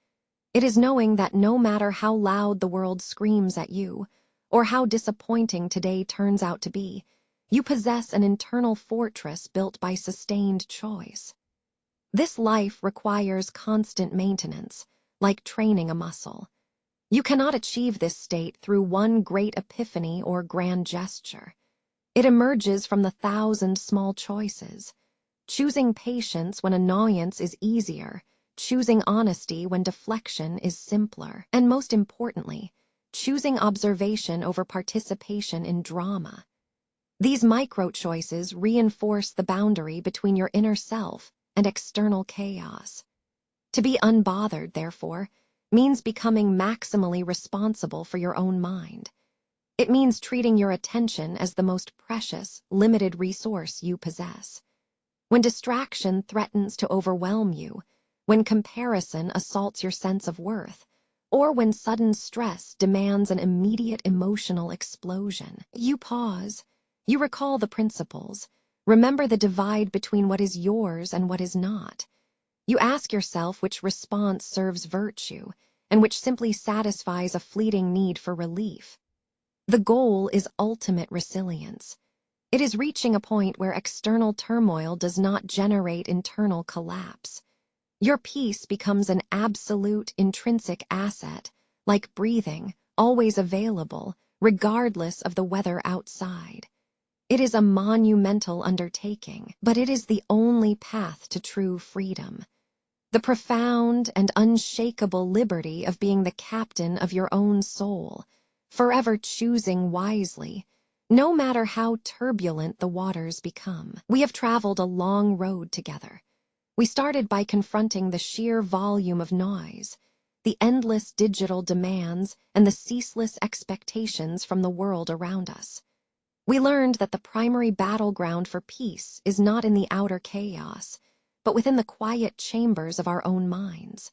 It is knowing that no matter how loud the world screams at you, or how disappointing today turns out to be, you possess an internal fortress built by sustained choice. This life requires constant maintenance, like training a muscle. You cannot achieve this state through one great epiphany or grand gesture. It emerges from the thousand small choices. Choosing patience when annoyance is easier, choosing honesty when deflection is simpler, and most importantly, choosing observation over participation in drama. These micro-choices reinforce the boundary between your inner self and external chaos. To be unbothered, therefore, means becoming maximally responsible for your own mind. It means treating your attention as the most precious, limited resource you possess. When distraction threatens to overwhelm you, when comparison assaults your sense of worth, or when sudden stress demands an immediate emotional explosion, you pause. You recall the principles. Remember the divide between what is yours and what is not. You ask yourself which response serves virtue and which simply satisfies a fleeting need for relief. The goal is ultimate resilience. It is reaching a point where external turmoil does not generate internal collapse. Your peace becomes an absolute, intrinsic asset, like breathing, always available, regardless of the weather outside. It is a monumental undertaking, but it is the only path to true freedom. The profound and unshakable liberty of being the captain of your own soul, forever choosing wisely, no matter how turbulent the waters become. We have traveled a long road together. We started by confronting the sheer volume of noise, the endless digital demands, and the ceaseless expectations from the world around us. We learned that the primary battleground for peace is not in the outer chaos, but within the quiet chambers of our own minds.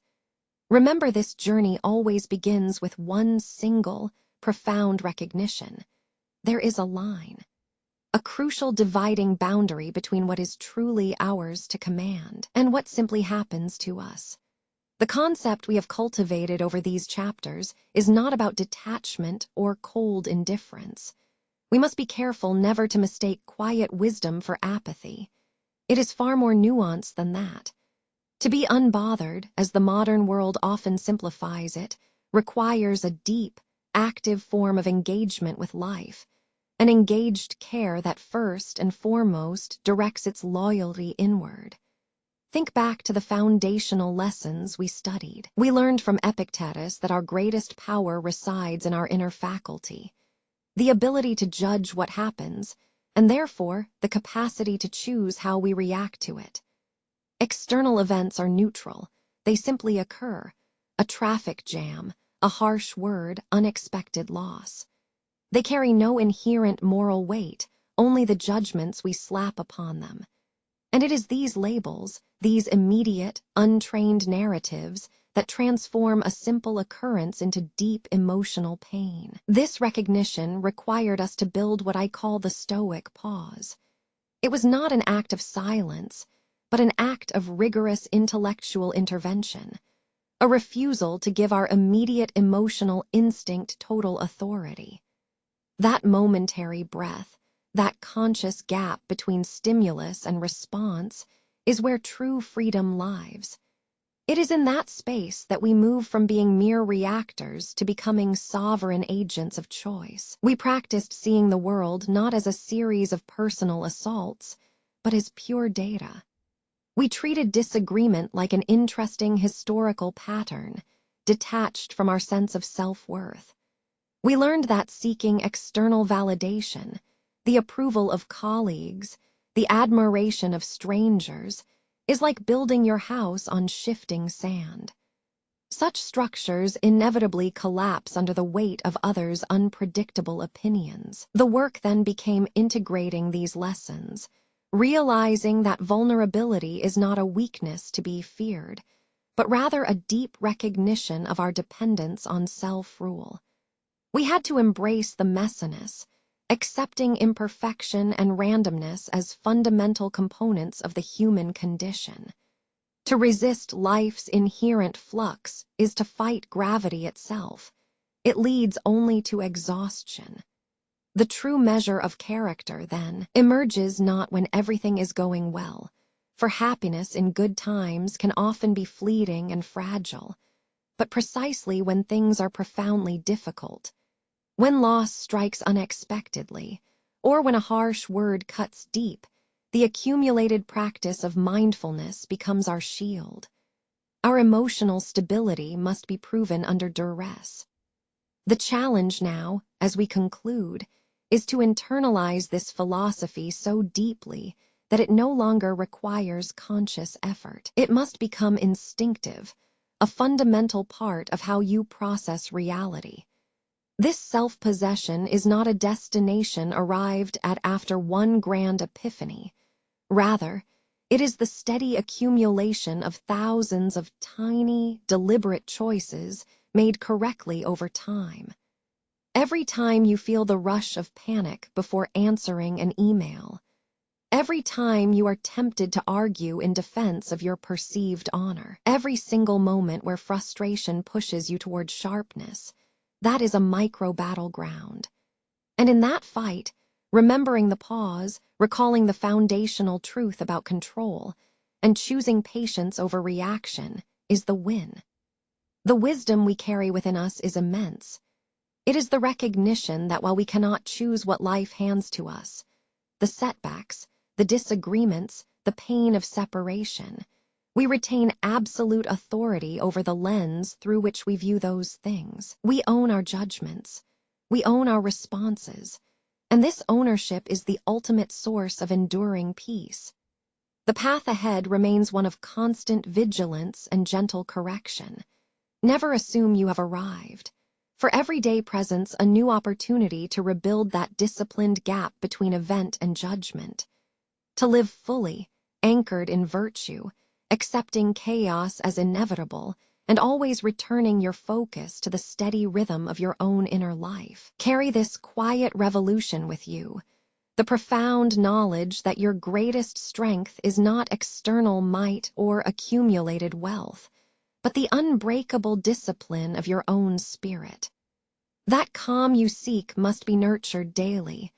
Remember, this journey always begins with one single, profound recognition. There is a line, a crucial dividing boundary between what is truly ours to command and what simply happens to us. The concept we have cultivated over these chapters is not about detachment or cold indifference. We must be careful never to mistake quiet wisdom for apathy. It is far more nuanced than that. To be unbothered, as the modern world often simplifies it, requires a deep, active form of engagement with life, an engaged care that first and foremost directs its loyalty inward. Think back to the foundational lessons we studied. We learned from Epictetus that our greatest power resides in our inner faculty, the ability to judge what happens, and therefore the capacity to choose how we react to it. External events are neutral. They simply occur. A traffic jam, a harsh word, unexpected loss. They carry no inherent moral weight, only the judgments we slap upon them. And it is these labels, these immediate, untrained narratives, that transform a simple occurrence into deep emotional pain. This recognition required us to build what I call the Stoic pause. It was not an act of silence, but an act of rigorous intellectual intervention, a refusal to give our immediate emotional instinct total authority. That momentary breath, that conscious gap between stimulus and response, is where true freedom lies. It is in that space that we move from being mere reactors to becoming sovereign agents of choice. We practiced seeing the world not as a series of personal assaults, but as pure data. We treated disagreement like an interesting historical pattern, detached from our sense of self-worth. We learned that seeking external validation, the approval of colleagues, the admiration of strangers, is like building your house on shifting sand. Such structures inevitably collapse under the weight of others' unpredictable opinions. The work then became integrating these lessons, realizing that vulnerability is not a weakness to be feared, but rather a deep recognition of our dependence on self-rule. We had to embrace the messiness, accepting imperfection and randomness as fundamental components of the human condition. To resist life's inherent flux is to fight gravity itself. It leads only to exhaustion. The true measure of character, then, emerges not when everything is going well, for happiness in good times can often be fleeting and fragile, but precisely when things are profoundly difficult. When loss strikes unexpectedly, or when a harsh word cuts deep, the accumulated practice of mindfulness becomes our shield. Our emotional stability must be proven under duress. The challenge now, as we conclude, is to internalize this philosophy so deeply that it no longer requires conscious effort. It must become instinctive, a fundamental part of how you process reality. This self-possession is not a destination arrived at after one grand epiphany. Rather, it is the steady accumulation of thousands of tiny, deliberate choices made correctly over time. Every time you feel the rush of panic before answering an email, every time you are tempted to argue in defense of your perceived honor, every single moment where frustration pushes you toward sharpness, that is a micro-battleground. And in that fight, remembering the pause, recalling the foundational truth about control, and choosing patience over reaction is the win. The wisdom we carry within us is immense. It is the recognition that while we cannot choose what life hands to us, the setbacks, the disagreements, the pain of separation, we retain absolute authority over the lens through which we view those things. We own our judgments. We own our responses. And this ownership is the ultimate source of enduring peace. The path ahead remains one of constant vigilance and gentle correction. Never assume you have arrived. For every day presents a new opportunity to rebuild that disciplined gap between event and judgment. To live fully, anchored in virtue, accepting chaos as inevitable, and always returning your focus to the steady rhythm of your own inner life. Carry this quiet revolution with you, the profound knowledge that your greatest strength is not external might or accumulated wealth, but the unbreakable discipline of your own spirit. That calm you seek must be nurtured daily,